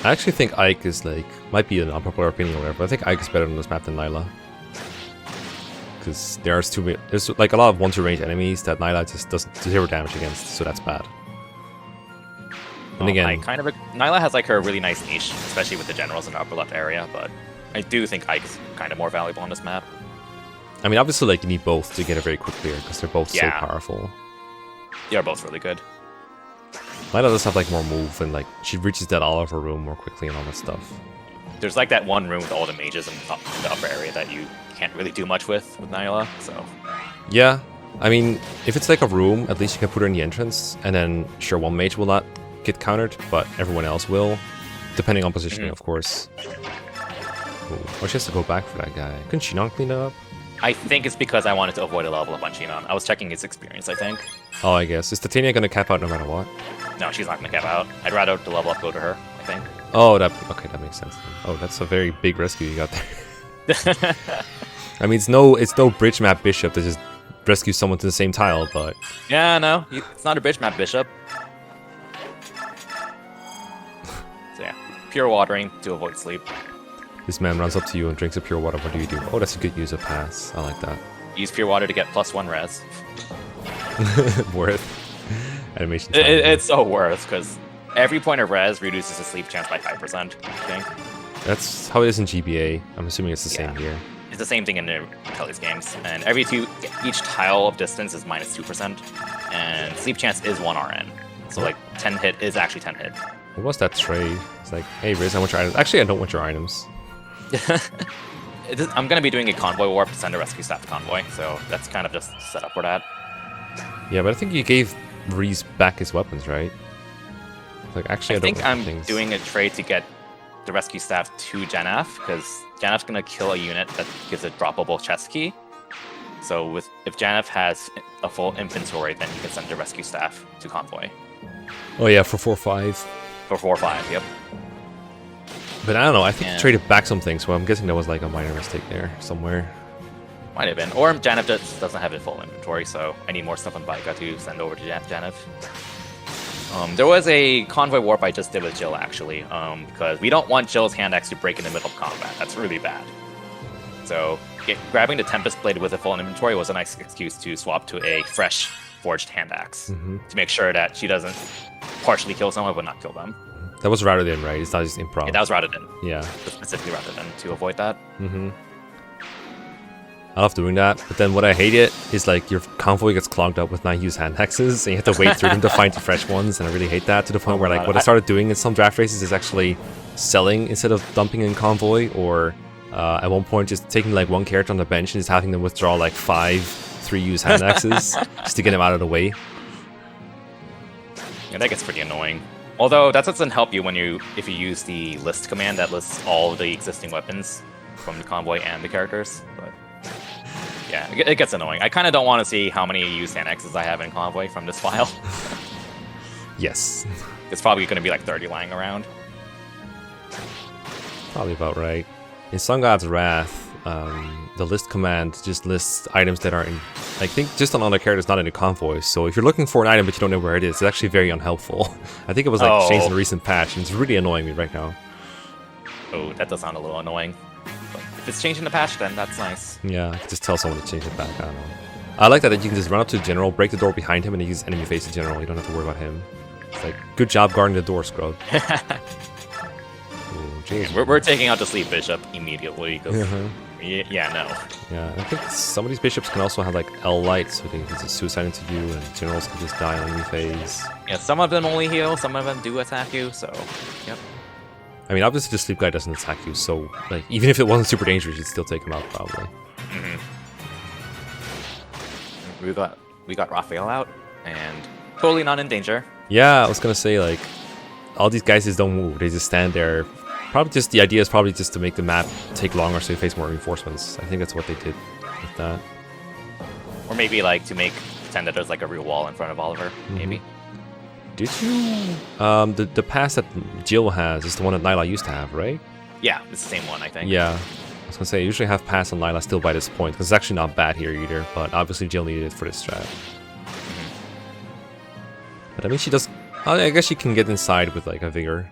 I actually think Ike is like, might be an unpopular opinion or whatever, but I think Ike is better on this map than Nyla. Because there's like a lot of 1-2 range enemies that Nyla just does 0 damage against, so that's bad. And again, Nyla has like her really nice niche, especially with the generals in the upper left area, but I do think Ike's kind of more valuable on this map. I mean, obviously, like, you need both to get a very quick clear, because they're both so powerful. They're both really good. Nyla does have, like, more move, and, like, she reaches that Oliver room more quickly and all that stuff. There's, like, that one room with all the mages in the upper area that you can't really do much with Nyla, so... Yeah. I mean, if it's, like, a room, at least you can put her in the entrance, and then, sure, one mage will not get countered, but everyone else will, depending on positioning, of course. Ooh, or she has to go back for that guy. Couldn't she not clean that up? I think it's because I wanted to avoid a level up on Shinon. I was checking his experience, I think. Oh, I guess. Is Titania gonna cap out no matter what? No, she's not gonna cap out. I'd rather the level up go to her, I think. Oh, okay, that makes sense. Oh, that's a very big rescue you got there. I mean, it's no bridge map bishop that just rescues someone to the same tile, but... Yeah, no, it's not a bridge map bishop. So yeah, pure watering to avoid sleep. This man runs up to you and drinks a pure water. What do you do? Oh, that's a good use of pass. I like that. Use pure water to get +1 res. Worth. Animation. It's so worth, because every point of res reduces the sleep chance by 5%, I think. That's how it is in GBA. I'm assuming it's the same here. It's the same thing in the Kelly's games. And each tile of distance is -2%. And sleep chance is 1 RN. So like 10 hit is actually 10 hit. What was that trade? It's like, hey Riz, I want your items. Actually, I don't want your items. I'm going to be doing a convoy warp to send a rescue staff to convoy, so that's kind of just set up for that. Yeah, but I think you gave Reese back his weapons, right? Like, actually, I think I'm doing a trade to get the rescue staff to Janaf, because Janaf's going to kill a unit that gives a droppable chest key. So if Janaf has a full inventory, then he can send the rescue staff to convoy. Oh yeah, for 4-5. For 4-5, yep. But I don't know, I think he traded back some things, so I'm guessing there was like a minor mistake there somewhere. Might have been. Or Janif just doesn't have a full inventory, so I need more stuff on Baika to send over to Janif. There was a convoy warp I just did with Jill, actually, because we don't want Jill's hand axe to break in the middle of combat. That's really bad. So grabbing the Tempest Blade with a full inventory was a nice excuse to swap to a fresh forged hand axe to make sure that she doesn't partially kill someone but not kill them. That was routed in, right? It's not just improv. Yeah, that was routed in. Yeah. Specifically routed in to avoid that. I love doing that, but then what I hate it is like your convoy gets clogged up with 9 use hand axes, and you have to wait through them to find the fresh ones, and I really hate that to the point where like what I started doing in some draft races is actually selling instead of dumping in convoy, or at one point just taking like one character on the bench and just having them withdraw like 5 3-use hand axes just to get them out of the way. Yeah, that gets pretty annoying. Although that doesn't help you if you use the list command that lists all of the existing weapons from the convoy and the characters. But yeah, it gets annoying. I kind of don't want to see how many used hand axes I have in convoy from this file. Yes. It's probably going to be like 30 lying around. Probably about right. In Sun God's Wrath, the list command just lists items that are in, I think, just on other characters, not in the convoy. So if you're looking for an item but you don't know where it is, it's actually very unhelpful. I think it was like changed in a recent patch, and it's really annoying me right now. Oh, that does sound a little annoying. But if it's changing the patch, then that's nice. Yeah, I could just tell someone to change it back. I don't know. I like that you can just run up to the general, break the door behind him, and use enemy face the general. You don't have to worry about him. It's like, good job guarding the door, scrub. Ooh, we're taking out the Sleep Bishop immediately, because yeah, no. Yeah, I think some of these bishops can also have like L light, so they can just suicide into you, and generals can just die on enemy phase. Yeah, some of them only heal, some of them do attack you, so yep. I mean, obviously the sleep guy doesn't attack you, so like even if it wasn't super dangerous, you'd still take him out probably. We got Raphael out, and totally not in danger. Yeah, I was gonna say like all these guys just don't move; they just stand there. Probably just the idea is probably just to make the map take longer so you face more reinforcements. I think that's what they did with that. Or maybe like to pretend that there's like a real wall in front of Oliver, maybe. Did you? The pass that Jill has is the one that Nyla used to have, right? Yeah, it's the same one, I think. Yeah. I was gonna say, I usually have pass on Nyla still by this point, because it's actually not bad here either, but obviously Jill needed it for this strat. But I mean, she does... I guess she can get inside with like a Vigor.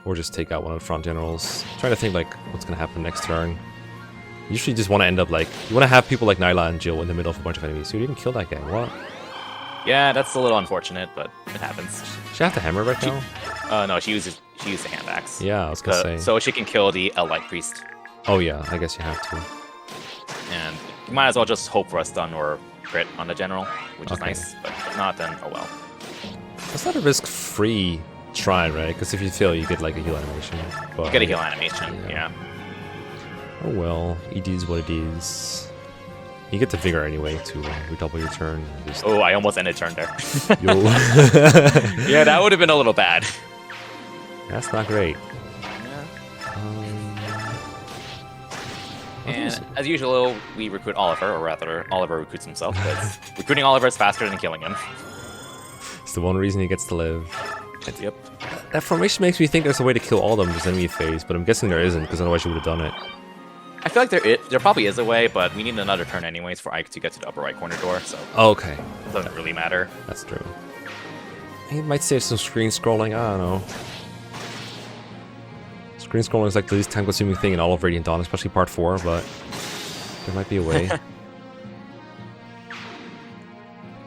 Or just take out one of the front generals. I'm trying to think like what's gonna happen next turn. You usually just want to end up like... You want to have people like Nyla and Jill in the middle of a bunch of enemies. So you didn't kill that guy, what? Yeah, that's a little unfortunate, but it happens. She have the hammer right now? No, she used the hand axe. Yeah, I was gonna say. So she can kill the L-Light Priest. Oh yeah, I guess you have to. And you might as well just hope for a stun or crit on the general, which is nice. But if not, then oh well. That's not a risk-free try, right? Because if you fail, you get like a heal animation. But, you get a heal animation, yeah. Oh well, it is what it is. You get the Vigor anyway to redouble your turn. Oh, I almost ended turn there. Yo. Yeah, that would have been a little bad. That's not great. And as usual, we recruit Oliver, or rather, Oliver recruits himself, because recruiting Oliver is faster than killing him. It's the one reason he gets to live. Yep. That formation makes me think there's a way to kill all of them in this enemy phase, but I'm guessing there isn't, because otherwise you would have done it. I feel like there probably is a way, but we need another turn anyways for Ike to get to the upper right corner door, so... Okay. It doesn't really matter. That's true. He might save some screen scrolling, I don't know. Screen scrolling is like the least time-consuming thing in all of Radiant Dawn, especially Part 4, but there might be a way.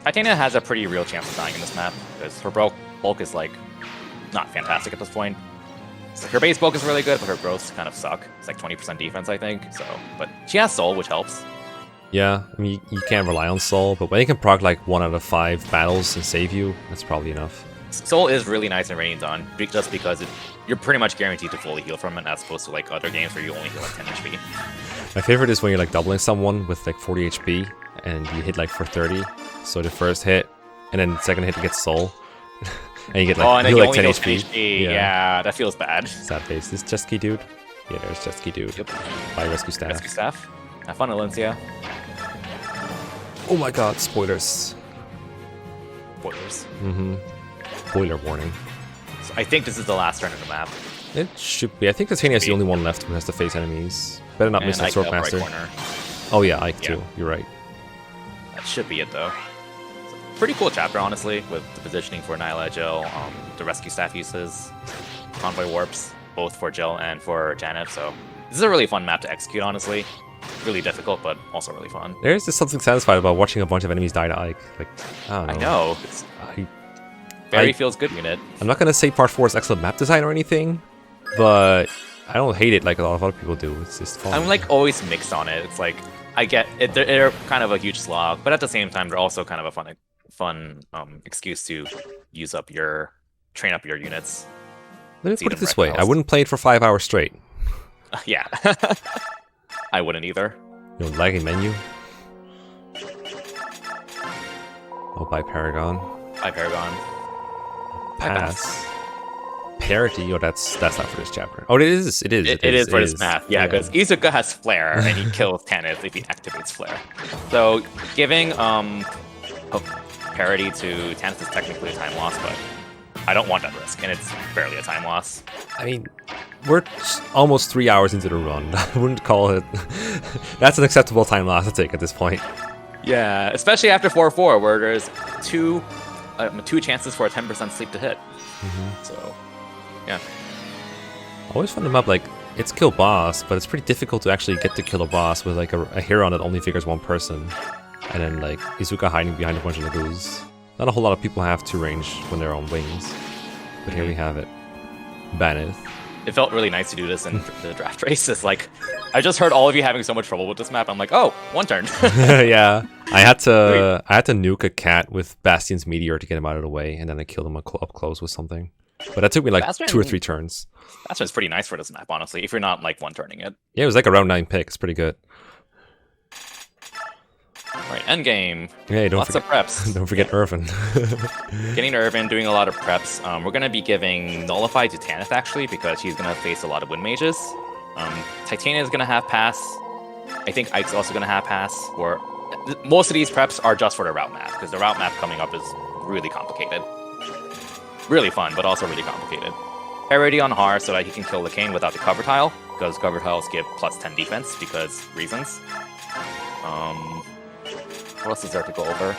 Titania has a pretty real chance of dying in this map, because her bulk is, like, not fantastic at this point. So her base bulk is really good, but her growths kind of suck. It's like 20% defense, I think, so... But she has Soul, which helps. Yeah, I mean, you can't rely on Soul, but when you can proc like 1 out of 5 battles and save you, that's probably enough. Soul is really nice in Radiant Dawn, just because you're pretty much guaranteed to fully heal from it, as opposed to like other games where you only heal like 10 HP. My favorite is when you're like doubling someone with like 40 HP, and you hit like for 30, so the first hit, and then the second hit you get Soul. And you get like, and then you like only 10 HP. HP. Yeah, that feels bad. Sad face. This Jesky dude? Yeah, there's Jesky dude. Yep. Buy Rescue Staff. Rescue Staff. Have fun, Alencia. Oh my god, spoilers. Spoilers. Spoiler warning. So I think this is the last turn of the map. It should be. I think Titania is the only one left who has to face enemies. Better not miss that Swordmaster. Right corner. Oh yeah, Ike too. You're right. That should be it though. Pretty cool chapter, honestly, with the positioning for Nyla, Jill, the rescue staff uses, convoy warps, both for Jill and for Janet. So this is a really fun map to execute, honestly. Really difficult, but also really fun. There's just something satisfying about watching a bunch of enemies die to Ike. Like, I don't know. I know. It's very feels good unit. I'm not gonna say Part 4 is excellent map design or anything, but I don't hate it like a lot of other people do. It's just fun. I'm like always mixed on it. It's like I get it. They're kind of a huge slog, but at the same time, they're also kind of a fun excuse to train up your units. Let me put it this way: I wouldn't play it for 5 hours straight. Yeah, I wouldn't either. You know, lagging menu. Oh, by Paragon. By Paragon. Pass. Parity? Oh, that's not for this chapter. Oh, it is. It is for this map. Yeah, because Izuka has Flare, and he kills Tanith if he activates Flare. So giving parity to Tanith is technically a time loss, but I don't want that risk, and it's barely a time loss. I mean, we're almost 3 hours into the run. I wouldn't call it... That's an acceptable time loss to take at this point. Yeah, especially after 4-4, where there's two chances for a 10% sleep to hit. So, yeah. I always find them up like, it's kill boss, but it's pretty difficult to actually get to kill a boss with like a hero that only figures one person. And then like Izuka hiding behind a bunch of Nagus. Not a whole lot of people have 2 range when they're on wings. But here we have it. Banith. It felt really nice to do this in the draft race. It's like, I just heard all of you having so much trouble with this map. I'm like, oh, 1 turn. Yeah. I had to nuke a cat with Bastion's Meteor to get him out of the way, and then I killed him up close with something. But that took me like Bastion, 2 or 3 turns. Bastion's pretty nice for this map, honestly, if you're not like 1-turning it. Yeah, it was like a round 9 pick. It's pretty good. Alright, endgame. Hey, Lots of preps. Don't forget Irvin. Getting to Irvin, doing a lot of preps. We're going to be giving Nullify to Tanith, actually, because she's going to face a lot of Wind Mages. Titania is going to have Pass. I think Ike's also going to have Pass. Most of these preps are just for the route map, because the route map coming up is really complicated. Really fun, but also really complicated. Parity on Har so that he can kill the King without the cover tile, because cover tiles give plus 10 defense, because reasons. What else is there to go over?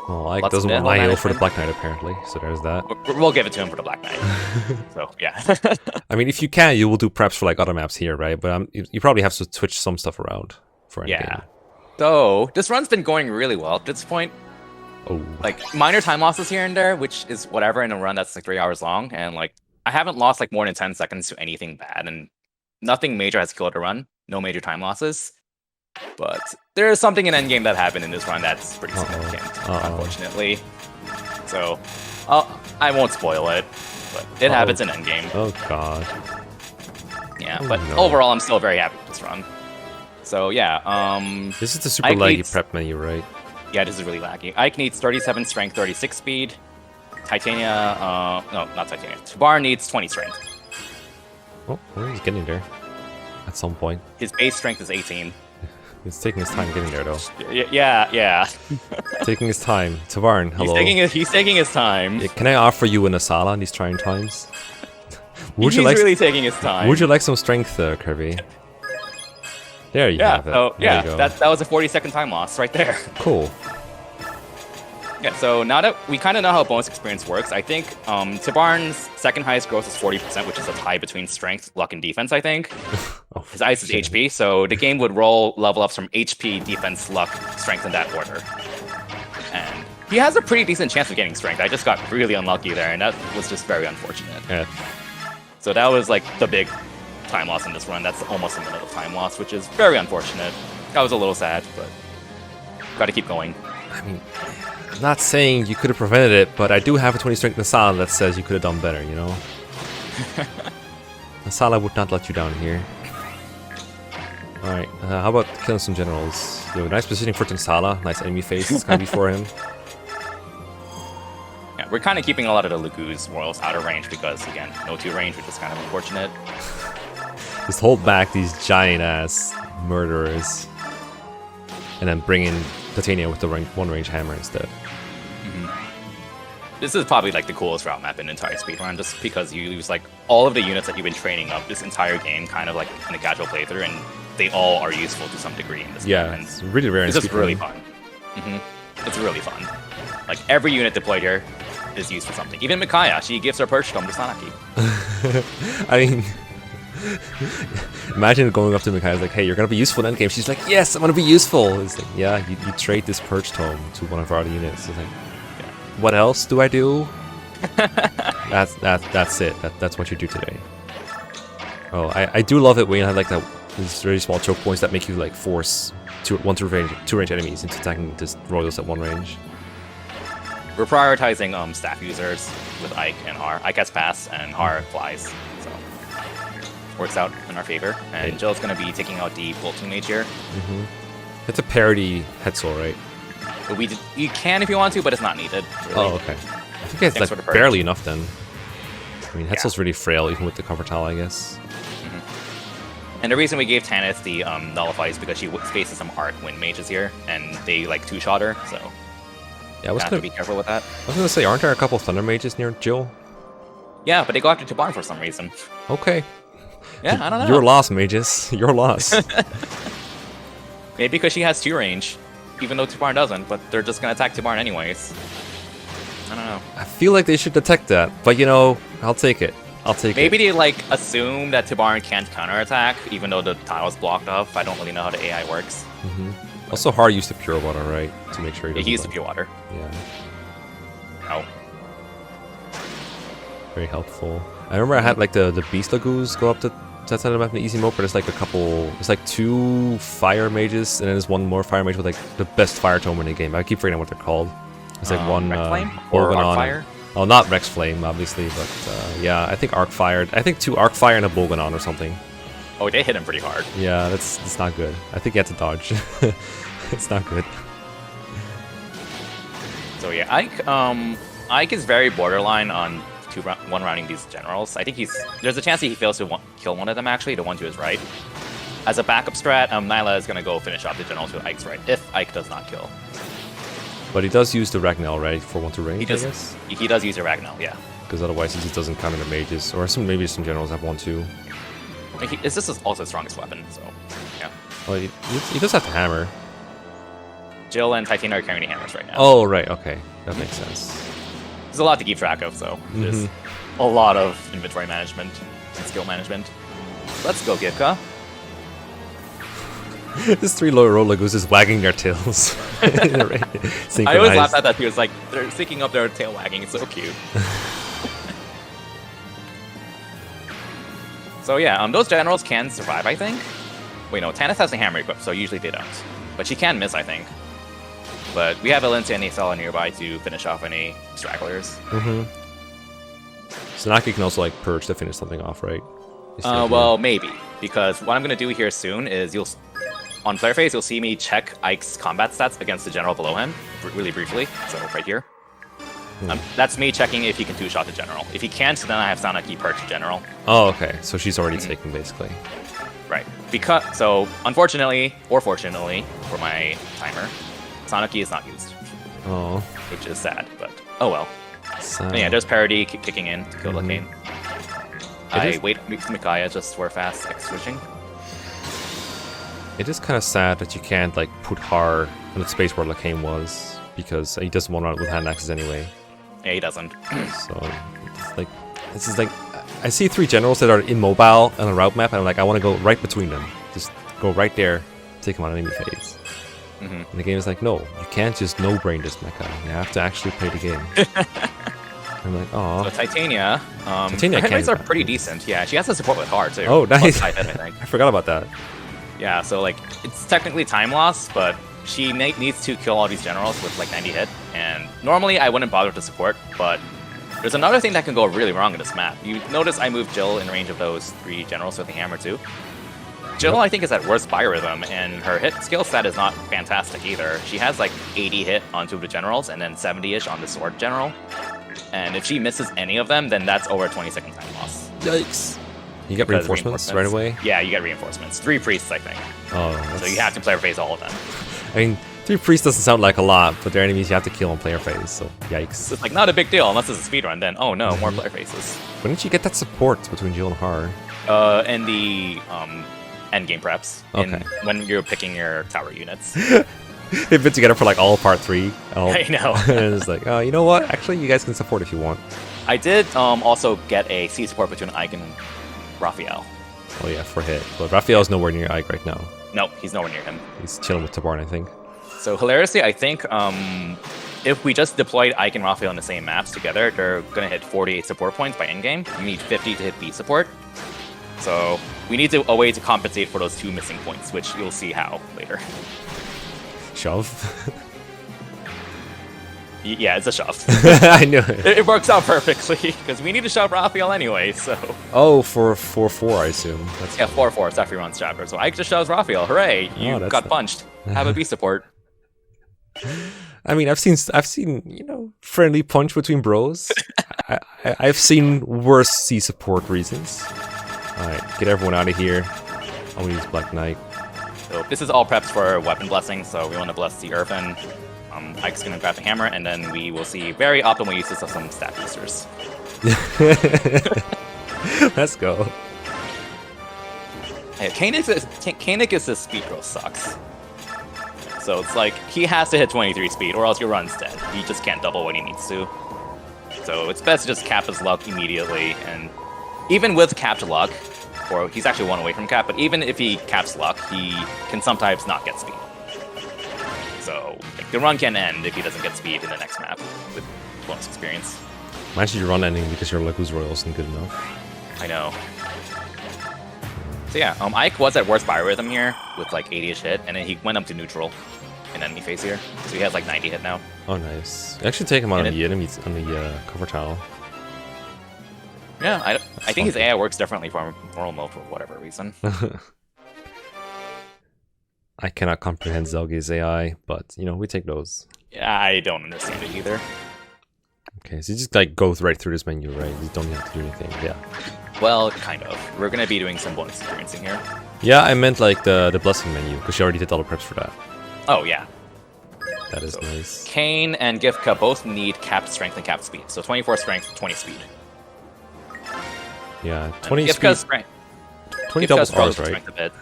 Well, Ike doesn't want my heal for the Black Knight, apparently, so there's that. We'll give it to him for the Black Knight. So, yeah. I mean, if you can, you will do preps for like other maps here, right? But you probably have to switch some stuff around for endgame. Yeah. So, this run's been going really well at this point. Oh. Like, minor time losses here and there, which is whatever in a run that's like 3 hours long. And like, I haven't lost like more than 10 seconds to anything bad. And nothing major has killed a run. No major time losses. But there is something in endgame that happened in this run that's pretty significant, unfortunately. So, I won't spoil it, but it happens in endgame. Oh god. Yeah, but overall, I'm still very happy with this run. So yeah, this is the super laggy prep menu, right? Yeah, this is really laggy. Ike needs 37 strength, 36 speed. Titania, no, not Titania. Tabar needs 20 strength. Oh, well, he's getting there. At some point. His base strength is 18. He's taking his time getting there, though. Yeah. Taking his time. Tavarn, hello. He's taking his time. Can I offer you an Asala in these trying times? He's really taking his time. Would you like some strength, Kirby? There you have it. Oh, yeah, that was a 40-second time loss right there. Cool. Yeah, so now that we kind of know how bonus experience works, I think Tabarn's second highest growth is 40%, which is a tie between strength, luck, and defense, I think. His ice is HP, so the game would roll level ups from HP, defense, luck, strength in that order. And he has a pretty decent chance of getting strength. I just got really unlucky there, and that was just very unfortunate. Yeah. So that was like the big time loss in this run. That's almost a minute of time loss, which is very unfortunate. That was a little sad, but gotta keep going. I mean, I'm not saying you could have prevented it, but I do have a 20 strength Nasala that says you could have done better, you know? Nasala would not let you down here. Alright, how about killing some generals? You have a nice positioning for Nasala, nice enemy face is gonna be for him. Yeah, we're kind of keeping a lot of the Lagoos Royals out of range because, again, no 2 range, which is kind of unfortunate. Just hold back these giant-ass murderers. And then bring in Titania with the 1-range hammer instead. This is probably like the coolest route map in the entire speedrun, just because you use like all of the units that you've been training up this entire game, kind of like in a casual playthrough, and they all are useful to some degree in this game. Yeah, it's really rare. It's just really fun. It's really fun. Like every unit deployed here is used for something. Even Micaiah, she gives her perch dome to Sanaki. I mean, imagine going up to Micaiah like, "Hey, you're gonna be useful in endgame." She's like, "Yes, I'm gonna be useful." It's like, yeah, you trade this perch tome to one of our other units. It's like, what else do I do? That's it. That's what you do today. Oh, I do love it when you have like these really small choke points that make you like force two range enemies into attacking just royals at one range. We're prioritizing staff users with Ike and Har. Ike has pass and Har flies, so works out in our favor. And Jill's gonna be taking out the bolting mage here. It's a parody Hetzel, right? But you can if you want to, but it's not needed. Really. Oh, okay. I think it's like barely enough then. I mean, Hetzel's really frail even with the comfort towel, I guess. And the reason we gave Tanith the nullify is because she faces some arc wind mages here, and they like two-shot her, so yeah, I was have to be careful with that. I was gonna say, aren't there a couple of thunder mages near Jill? Yeah, but they go after Tibarn for some reason. Okay. Yeah, I don't know. Your loss, mages. Your loss. Maybe because she has 2 range, even though Tibarn doesn't, but they're just gonna attack Tibarn anyways. I don't know. I feel like they should detect that, but you know, I'll take it. I'll take Maybe it. they like assume that Tibarn can't counterattack, even though the tile is blocked off. I don't really know how the AI works. Also, Har used the pure water, right, to make sure he doesn't. He used the pure water. Yeah. Oh. Very helpful. I remember I had like the beast lagoons go up to that side of the map in easy mode, but it's like it's like 2 fire mages, and then there's 1 more fire mage with like the best fire tome in the game. I keep forgetting what they're called. It's like one Rex Flame or Arc Fire? Oh, not Rex Flame, obviously, but yeah, I think Arc Fire. I think 2 Arc Fire and a Bolganon or something. Oh, they hit him pretty hard. Yeah, that's not good. I think you have to dodge. It's not good. So yeah, Ike is very borderline on one-rounding these generals. I think there's a chance that he fails to kill one of them, actually, the one to his right. As a backup strat, Nyla is going to go finish off the general to Ike's right, if Ike does not kill. But he does use the Ragnell, right, for 1 to range, I guess? He does use a Ragnell, yeah. Because otherwise he just doesn't counter the mages. Or maybe some generals have 1-2. This is also his strongest weapon, so yeah. Well, he does have the hammer. Jill and Titania are carrying the hammers right now. Oh, right, okay. That makes sense. There's a lot to keep track of, so there's a lot of inventory management and skill management. Let's go, Givka. This 3 lower roller gooses wagging their tails. I always laugh at that too. It's like they're sticking up their tail wagging. It's so cute. So yeah, those generals can survive, I think. Wait, no, Tanith has a hammer equipped, so usually they don't. But she can miss, I think. But we have Valencia and Isela nearby to finish off any stragglers. Sanaki can also like purge to finish something off, right? Well, maybe. Because what I'm going to do here soon is on player phase, you'll see me check Ike's combat stats against the general below him, really briefly. So right here. That's me checking if he can 2-shot the general. If he can't, then I have Sanaki perch general. Oh, okay. So she's already taken, basically. Right. So, unfortunately, or fortunately, for my timer, Sanaki is not used. Oh. Which is sad, but oh well. Yeah, there's parity kicking in to kill Lacane. I wait for Micaiah just for fast X switching. It is kind of sad that you can't like put Har in the space where Lacane was, because he doesn't want to run with hand axes anyway. Yeah, he doesn't. So this is like I see 3 generals that are immobile on a route map, and I'm like, I want to go right between them. Just go right there, take them on enemy phase. And the game is like, no, you can't just no-brain this mecha. You have to actually play the game. I'm like, oh. So Titania, her hit rates are pretty decent. Yeah, she has to support with Har too. Oh, nice. I think. I forgot about that. Yeah, so like it's technically time loss, but she needs to kill all these generals with like 90 hit. And normally I wouldn't bother to support, but there's another thing that can go really wrong in this map. You notice I moved Jill in range of those 3 generals with the hammer too. Jill, I think, is at worst biorhythm, and her hit skill stat is not fantastic either. She has like 80 hit on 2 of the generals, and then 70-ish on the sword general. And if she misses any of them, then that's over a 20-second time loss. Yikes. You get reinforcements right away? Yeah, you get reinforcements. 3 priests, I think. Oh, so you have to player phase all of them. I mean, 3 priests doesn't sound like a lot, but they're enemies you have to kill on player phase, so yikes. It's like not a big deal unless it's a speedrun, then oh no, more player phases. When did you get that support between Jill and Har? And the endgame preps Okay. when you're picking your tower units. They've been together for like all part 3. I know. And it's like, you know what? Actually, you guys can support if you want. I did also get a C support between Ike and Raphael. Oh yeah, for hit. But Raphael's nowhere near Ike right now. No, he's nowhere near him. He's chilling with Tabarn, I think. So hilariously, I think if we just deployed Ike and Raphael on the same maps together, they're going to hit 48 support points by endgame. We need 50 to hit B support. So we need a way to compensate for those 2 missing points, which you'll see how later. Shove? Yeah, it's a shove. I knew it. It works out perfectly, because we need to shove Raphael anyway, so... Oh, for 4-4, I assume. That's yeah, 4-4, it's after runs chapter. So Ike just shoves Raphael, hooray! You got punched. Have a B support. I mean, I've seen friendly punch between bros. I've seen worse C support reasons. Alright, get everyone out of here. I'll use Black Knight. So this is all preps for weapon blessing, so we want to bless the Earthen. Ike's going to grab the hammer, and then we will see very optimal uses of some stat boosters. Let's go. Hey, Koenig's speed growth sucks. So it's like, he has to hit 23 speed, or else he runs dead. He just can't double when he needs to. So it's best to just cap his luck immediately, and even with capped luck, or he's actually 1 away from cap, but even if he caps luck, he can sometimes not get speed. So the run can end if he doesn't get speed in the next map with bonus experience. Imagine your run ending because your Legu's Royal isn't good enough. I know. So yeah, Ike was at worst biorhythm here with like 80-ish hit, and then he went up to neutral in enemy phase here. So he has like 90 hit now. Oh, nice. You actually take him on the enemies on the cover tile. Yeah, I think his AI works differently from normal mode for whatever reason. I cannot comprehend Zelgi's AI, but, we take those. Yeah, I don't understand it either. Okay, so you just, like, go right through this menu, right? You don't have to do anything, yeah. Well, kind of. We're going to be doing some bonus experiencing here. Yeah, I meant, like, the blessing menu, because you already did all the preps for that. Oh, yeah. That is nice. Kane and Gifka both need capped strength and capped speed. So 24 strength, 20 speed. Yeah, 20 Gifka's speed. strength. 20 doubles auras, right? A bit.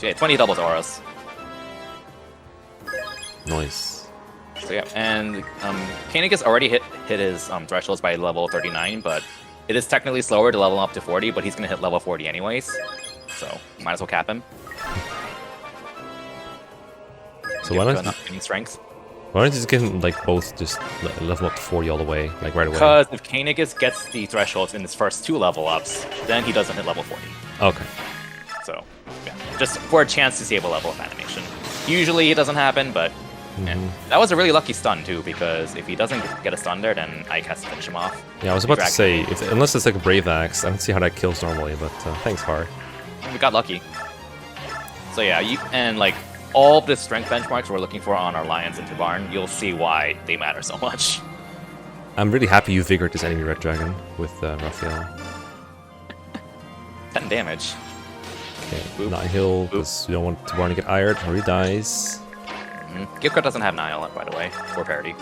Yeah, 20 doubles auras. Nice. So yeah, and Koenig has already hit his thresholds by level 39, but it is technically slower to level up to 40, but he's going to hit level 40 anyways. So might as well cap him. So why don't not getting strength? Why don't you just give him like both just level up to 40 all the way, like right away? Because if Koenig gets the thresholds in his first 2 level ups, then he doesn't hit level 40. Okay. So yeah, just for a chance to save a level of animation. Usually it doesn't happen, but yeah. That was a really lucky stun too, because if he doesn't get a stun there, then Ike has to finish him off. Yeah, I was about to say, unless it's like a Brave Axe, I don't see how that kills normally, but thanks, Har. We got lucky. So yeah, and like all the strength benchmarks we're looking for on our Lions and Tabarn, you'll see why they matter so much. I'm really happy you vigored this enemy Red Dragon with Raphael. 10 damage. Okay, Nihil, because you don't want Tabarn to get ired or he dies. Gifka doesn't have Nihil, by the way, for parity.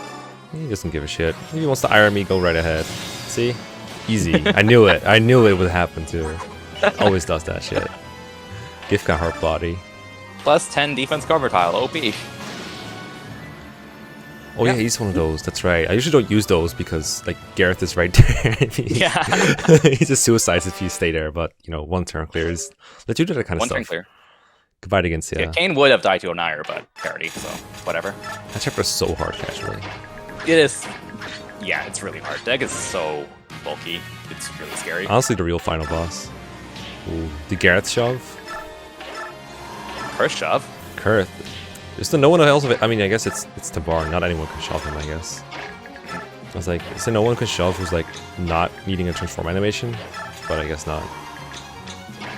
He doesn't give a shit. If he wants to ire me, go right ahead. See? Easy. I knew it. I knew it would happen too. Always does that shit. Gifka Heart Body. Plus 10 defense cover tile, OP. Oh yeah, he's one of those. That's right. I usually don't use those because like Gareth is right there. Yeah. He just suicides if you stay there. But one turn clears. Let's do that kind of stuff. One turn clear. Goodbye against yeah. Kane would have died to an Ire, but parity, so whatever. That chapter is so hard casually. It is. Yeah, it's really hard. Deck is so bulky. It's really scary. Honestly, the real final boss. Ooh, the Gareth shove. Curse shove. Kurth. There's no one else of it. I mean, I guess it's Tabarn. Not anyone can shove him, I guess. I was like, so no one can shove who's like not needing a transform animation, but I guess not.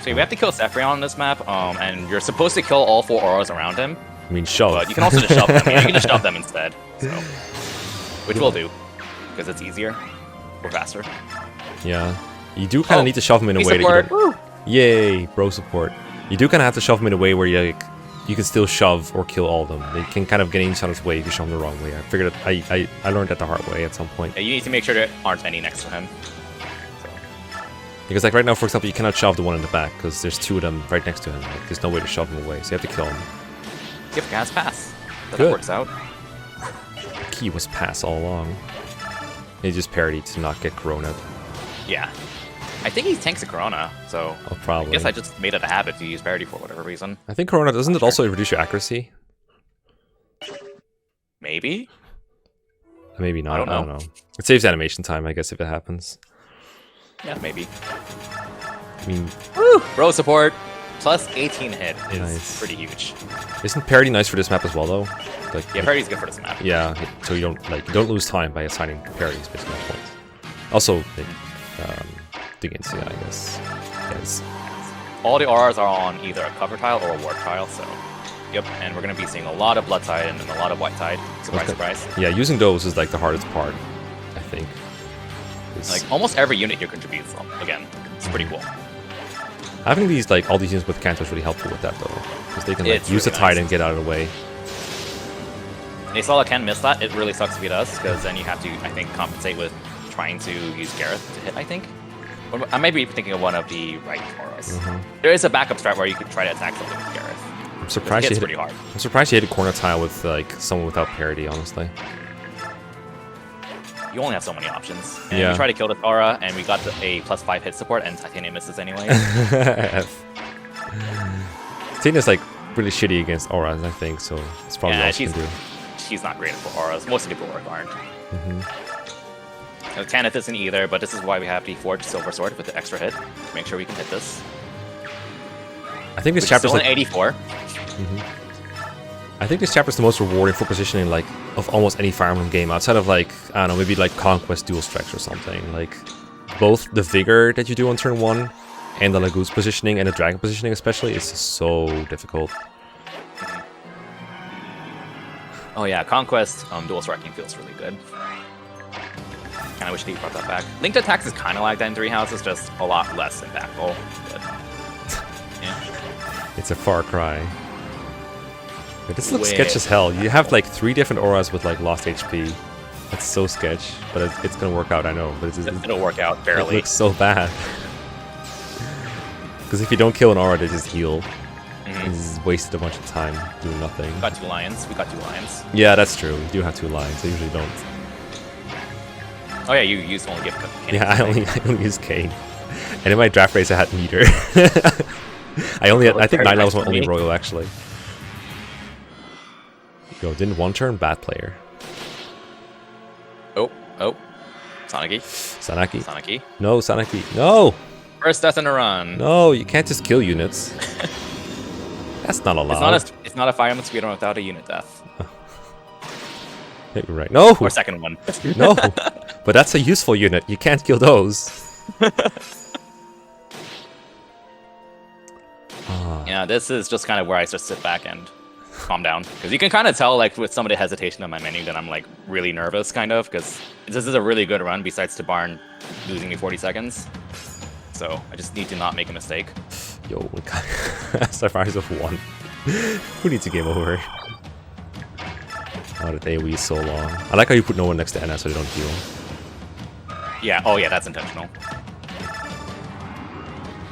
So we have to kill Sephiron on this map, and you're supposed to kill all 4 auras around him. I mean, shove. But you can also just shove them. Yeah, you can just shove them instead. So, which we'll do, because it's easier or faster. Yeah, you do kind of need to shove him in a way that yay, bro support. You do kind of have to shove him in a way where you can still shove or kill all of them. They can kind of get in each other's way if you shove them the wrong way. I figured I learned that the hard way at some point. Yeah, you need to make sure there aren't any next to him. Because like right now, for example, you cannot shove the one in the back because there's 2 of them right next to him. Like, there's no way to shove him away, so you have to kill him. Yep, gas pass. That Good. works out. The key was pass all along. He just parried to not get Corona. Yeah. I think he tanks a Corona, so Oh, probably. I guess I just made it a habit to use parity for whatever reason. I think Corona, doesn't it also reduce your accuracy? Maybe? Maybe not. I don't know. It saves animation time, I guess, if it happens. Yeah, maybe. I mean, Woo! Bro support plus 18 hit is Nice. pretty huge. isn't parity nice for this map as well, though? Like, Yeah, parity's good for this map. yeah, so you don't lose time by assigning parries, basically my point. Also, dig into that, I guess. Yes. All the auras are on either a cover tile or a ward tile, so yep. And we're gonna be seeing a lot of blood tide and then a lot of white tide. Surprise, surprise. Yeah, using those is like the hardest part, I think. Like almost every unit here contributes. Again, it's pretty cool. Having these all these units with Kanto is really helpful with that though, because they can It's use the really tide nice. and get out of the way. Aesala can miss that. It really sucks if he does, because then you have to, I think, compensate with trying to use Gareth to hit, I think. Or I might be thinking of one of the right auras. There is a backup strat where you could try to attack something with Gareth. I'm surprised It you hits hit pretty hard. I'm surprised you hit a corner tile with someone without parity, honestly. You only have so many options. And Yeah. we try to kill this aura, and we got a +5 hit support, and Titania misses anyway. Tina's really shitty against auras, I think, so it's probably Yeah, all she can do. she's not great for auras. Most of the people aren't. Tanith isn't either, but this is why we have the Forged Silver Sword with the extra hit. Make sure we can hit this. I think this Which is chapter's still an 84. I think this chapter's the most rewarding for positioning of almost any Fire Emblem game outside of I don't know, maybe Conquest Dual Strikes or something. Both the Vigor that you do on turn 1 and the Lagoon's positioning and the Dragon positioning especially is just so difficult. Oh yeah, Conquest dual striking feels really good. Kinda wish they brought that back. Linked attacks is kinda like that in 3 houses, just a lot less impactful. But yeah. It's a far cry. But this looks Way sketch as hell. You have 3 different auras with lost HP. That's so sketch, but it's gonna work out, I know. But It'll work out it barely. looks so bad. Because if you don't kill an aura, they just heal. It's wasted a bunch of time doing nothing. We got 2 lions. We got 2 lions. Yeah, that's true. We do have 2 lines. I usually don't. Oh yeah, you used to only give Kane. Yeah, I only use Kane. And in my draft race, I had Meter. I think 9 levels was my only royal actually. Yo, didn't one turn? Bad player. Oh. Sanaki. Sanaki. No, Sanaki. No! First death in a run. No, you can't just kill units. That's not allowed. It's not a Fire Emblem speedrun without a unit death. Yeah, you're right. No! Or second one. No! But that's a useful unit. You can't kill those. Yeah, this is just kind of where I just sit back and calm down. Because you can kind of tell, with some of the hesitation on my menu, that I'm, really nervous, kind of. Because this is a really good run, besides to Barn losing me 40 seconds. So I just need to not make a mistake. Yo, Sapphires of 1. Who needs a game over? Oh, the AoE is so long. I like how you put no one next to Anna so they don't heal. Yeah, oh yeah, that's intentional.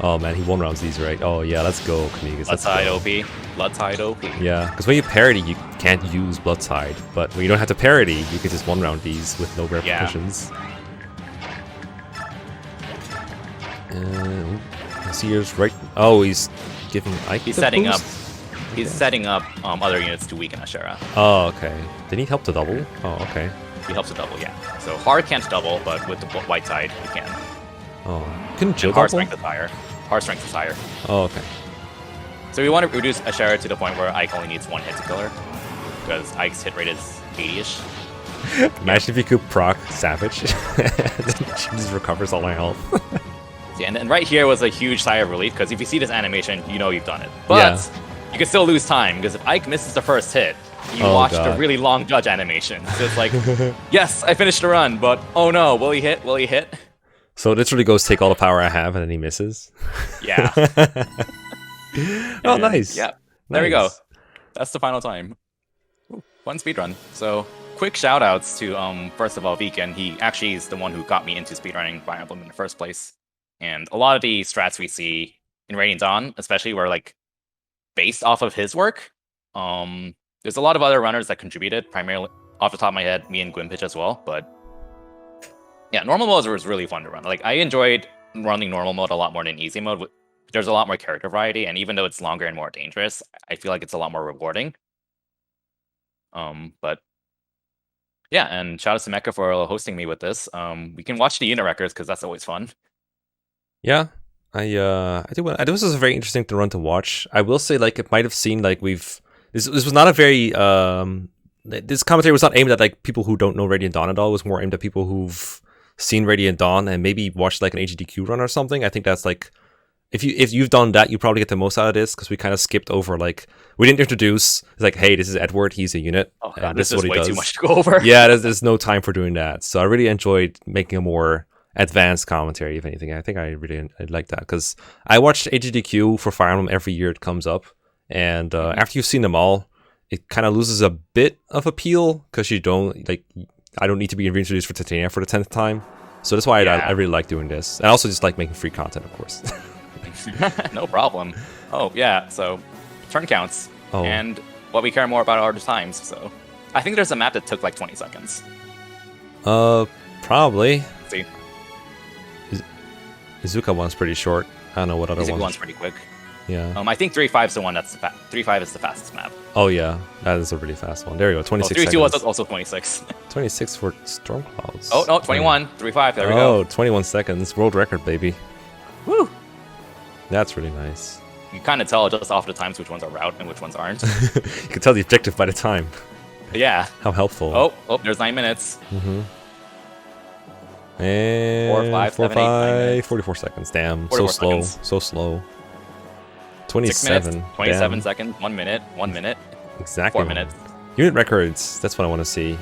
Oh man, he 1-rounds these, right? Oh yeah, let's go, Kamigas. Blood Tide OP. Blood Tide OP. Yeah, because when you parry, you can't use Blood Tide. But when you don't have to parry, you can just 1-round these with no repercussions. Seer's right. Oh, he's giving Ike He's the setting boost? up. He's setting up other units to weaken Ashera. Oh, okay. They need help to double? Oh, okay. He helps to double, yeah. So Hard can't double, but with the white side, he can. Oh, couldn't Jill Hard double? strength is higher. Hard strength is higher. Oh, okay. So we want to reduce Ashera to the point where Ike only needs 1 hit to kill her. Because Ike's hit rate is 80-ish. Imagine if you could proc Savage. Then she just recovers all my health. Yeah, and right here was a huge sigh of relief, because if you see this animation, you know you've done it. But you can still lose time, because if Ike misses the first hit, you watched a really long judge animation. So it's like, yes, I finished the run, but oh no, will he hit? Will he hit? So it literally goes take all the power I have and then he misses. Yeah. Oh, nice. Yeah. There we go. That's the final time. Ooh, fun speedrun. So quick shout outs to first of all Vegan. He actually is the one who got me into speedrunning Fire Emblem in the first place. And a lot of the strats we see in Radiant Dawn, especially, were like based off of his work. There's a lot of other runners that contributed, primarily off the top of my head, me and Gwimpitch as well. But yeah, normal mode was really fun to run. Like I enjoyed running normal mode a lot more than easy mode. There's a lot more character variety, and even though it's longer and more dangerous, I feel like it's a lot more rewarding. But yeah, and shout out to Mecha for hosting me with this. We can watch the unit records because that's always fun. Yeah, I do. This was a very interesting to run to watch. I will say, like, it might have seemed like this was not a very this commentary was not aimed at like people who don't know Radiant Dawn at all. It was more aimed at people who've seen Radiant Dawn and maybe watched like an HDQ run or something. I think that's like if you've done that, you probably get the most out of this because we kind of skipped over, like, we didn't introduce, it's like, hey, this is Edward, he's a unit. Oh god, this this is what he way does. too much to go over. Yeah, there's no time for doing that. So I really enjoyed making a more advanced commentary, if anything. I think I like that because I watched HDQ for Fire Emblem every year it comes up, and after you've seen them all, it kind of loses a bit of appeal because you don't, like, I don't need to be reintroduced for Titania for the 10th time. So that's why I really like doing this. And I also just like making free content, of course. No problem. Oh yeah, so turn counts and what we care more about are the times. So I think there's a map that took like 20 seconds. Probably. Let's see, Izuka one's pretty short. I don't know what other Izuku ones. one's pretty quick. Yeah. I think 3.5 is the one that's 3.5 is the fastest map. Oh yeah, that is a really fast one. There you go. 26 3.2 seconds. was also 26. 26 for Storm Clouds. Oh no, 21. 3.5. There we go. Oh, 21 seconds. World record, baby. Woo! That's really nice. You kind of tell just off the times which ones are route and which ones aren't. You can tell the objective by the time. Yeah. How helpful. Oh, there's 9 minutes. Mm-hmm. And 4, 5, 7, 8, 9 minutes. 44 seconds. Damn, 44 so slow. seconds. So slow. 6 27. minutes. 27 Damn. seconds. 1 minute. 1 minute. Exactly. 4 minutes. Unit records. That's what I want to see.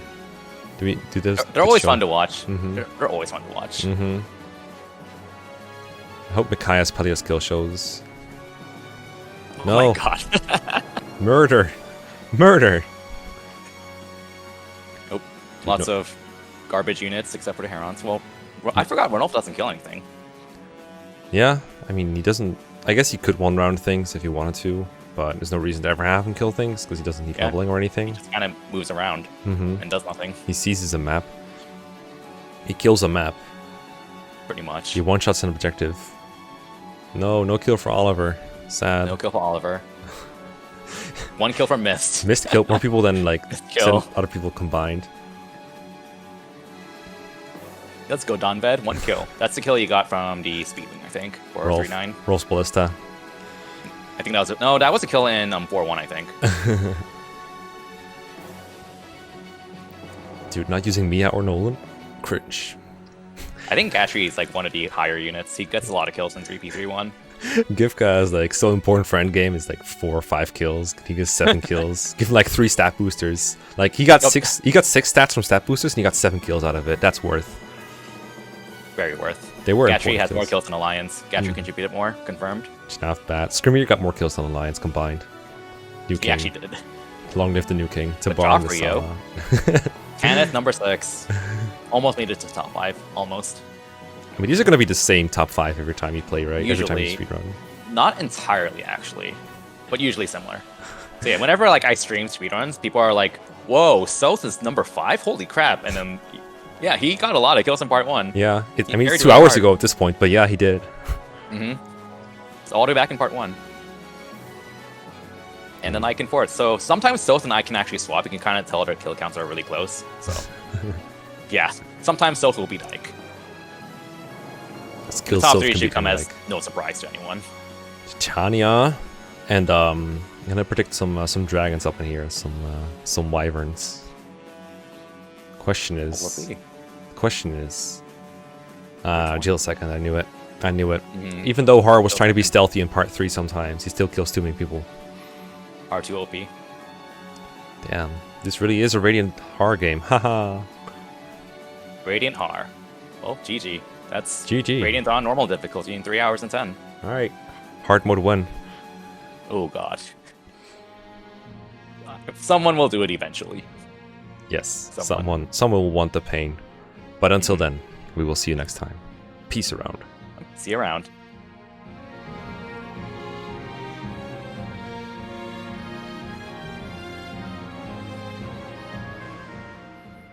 Do those? They're always fun to watch. Mm-hmm. They're always fun to watch. Mm-hmm. I hope Mikaya's Paleo skill shows. No. Oh my god. Murder. Murder. Nope. Lots of garbage units except for the Herons. Well, I forgot Ranulf doesn't kill anything. Yeah, I mean, he doesn't. I guess he could one round things if he wanted to, but there's no reason to ever have him kill things because he doesn't need bubbling or anything. He just kind of moves around and does nothing. He seizes a map. He kills a map. Pretty much. He one-shots an objective. No kill for Oliver. Sad. No kill for Oliver. 1 kill for Mist. Mist killed more people than like kill. 7 other people combined. Let's go Donved. 1 kill. That's the kill you got from the Speedwing, I think. 439. Rolls Ballista. I think that was no, that was a kill in 4-1, I think. Dude, not using Mia or Nolan? Cringe. I think Gatry is like one of the higher units. He gets a lot of kills in 3p31. Gifka is like so important for endgame. It's like 4 or 5 kills. He gets 7 kills. Give him like 3 stat boosters. Like he got 6. He got 6 stats from stat boosters, and he got 7 kills out of it. That's worth. Very worth. They were. Gatry has more kills than Alliance. Gatry contributed more. Confirmed. It's not bad. Skirmir got more kills than Alliance combined. New He King. actually did. Long live the New King. To But bomb the Joffrey, Salah. Kenneth, number 6. Almost made it to top 5. Almost. I mean, these are going to be the same top 5 every time you play, right? Usually. Every time you speedrun. Not entirely, actually, but usually similar. So yeah, whenever like I stream speedruns, people are like, "Whoa, South is number 5? Holy crap!" And then, yeah, he got a lot of kills in part 1. Yeah, I mean, carried it's 2 really hours hard. ago at this point, but yeah, he did. It's all the way back in part 1. And then I can forward. So sometimes South and I can actually swap. You can kind of tell their kill counts are really close. So yeah, sometimes South will be like. The top 3 should come as no surprise to anyone. Titania, and I'm gonna predict some dragons up in here, some wyverns. Question is, Jill second. I knew it. Even though Har was trying to be stealthy in part 3, sometimes he still kills too many people. R2 OP. Damn, this really is a Radiant Har game. Haha. Radiant Har. Well, GG. That's GG. Radiant Dawn normal difficulty in 3 hours and 10. All right, hard mode 1. Oh god. Someone will do it eventually. Yes, someone will want the pain. But until then, we will see you next time. Peace around. See you around.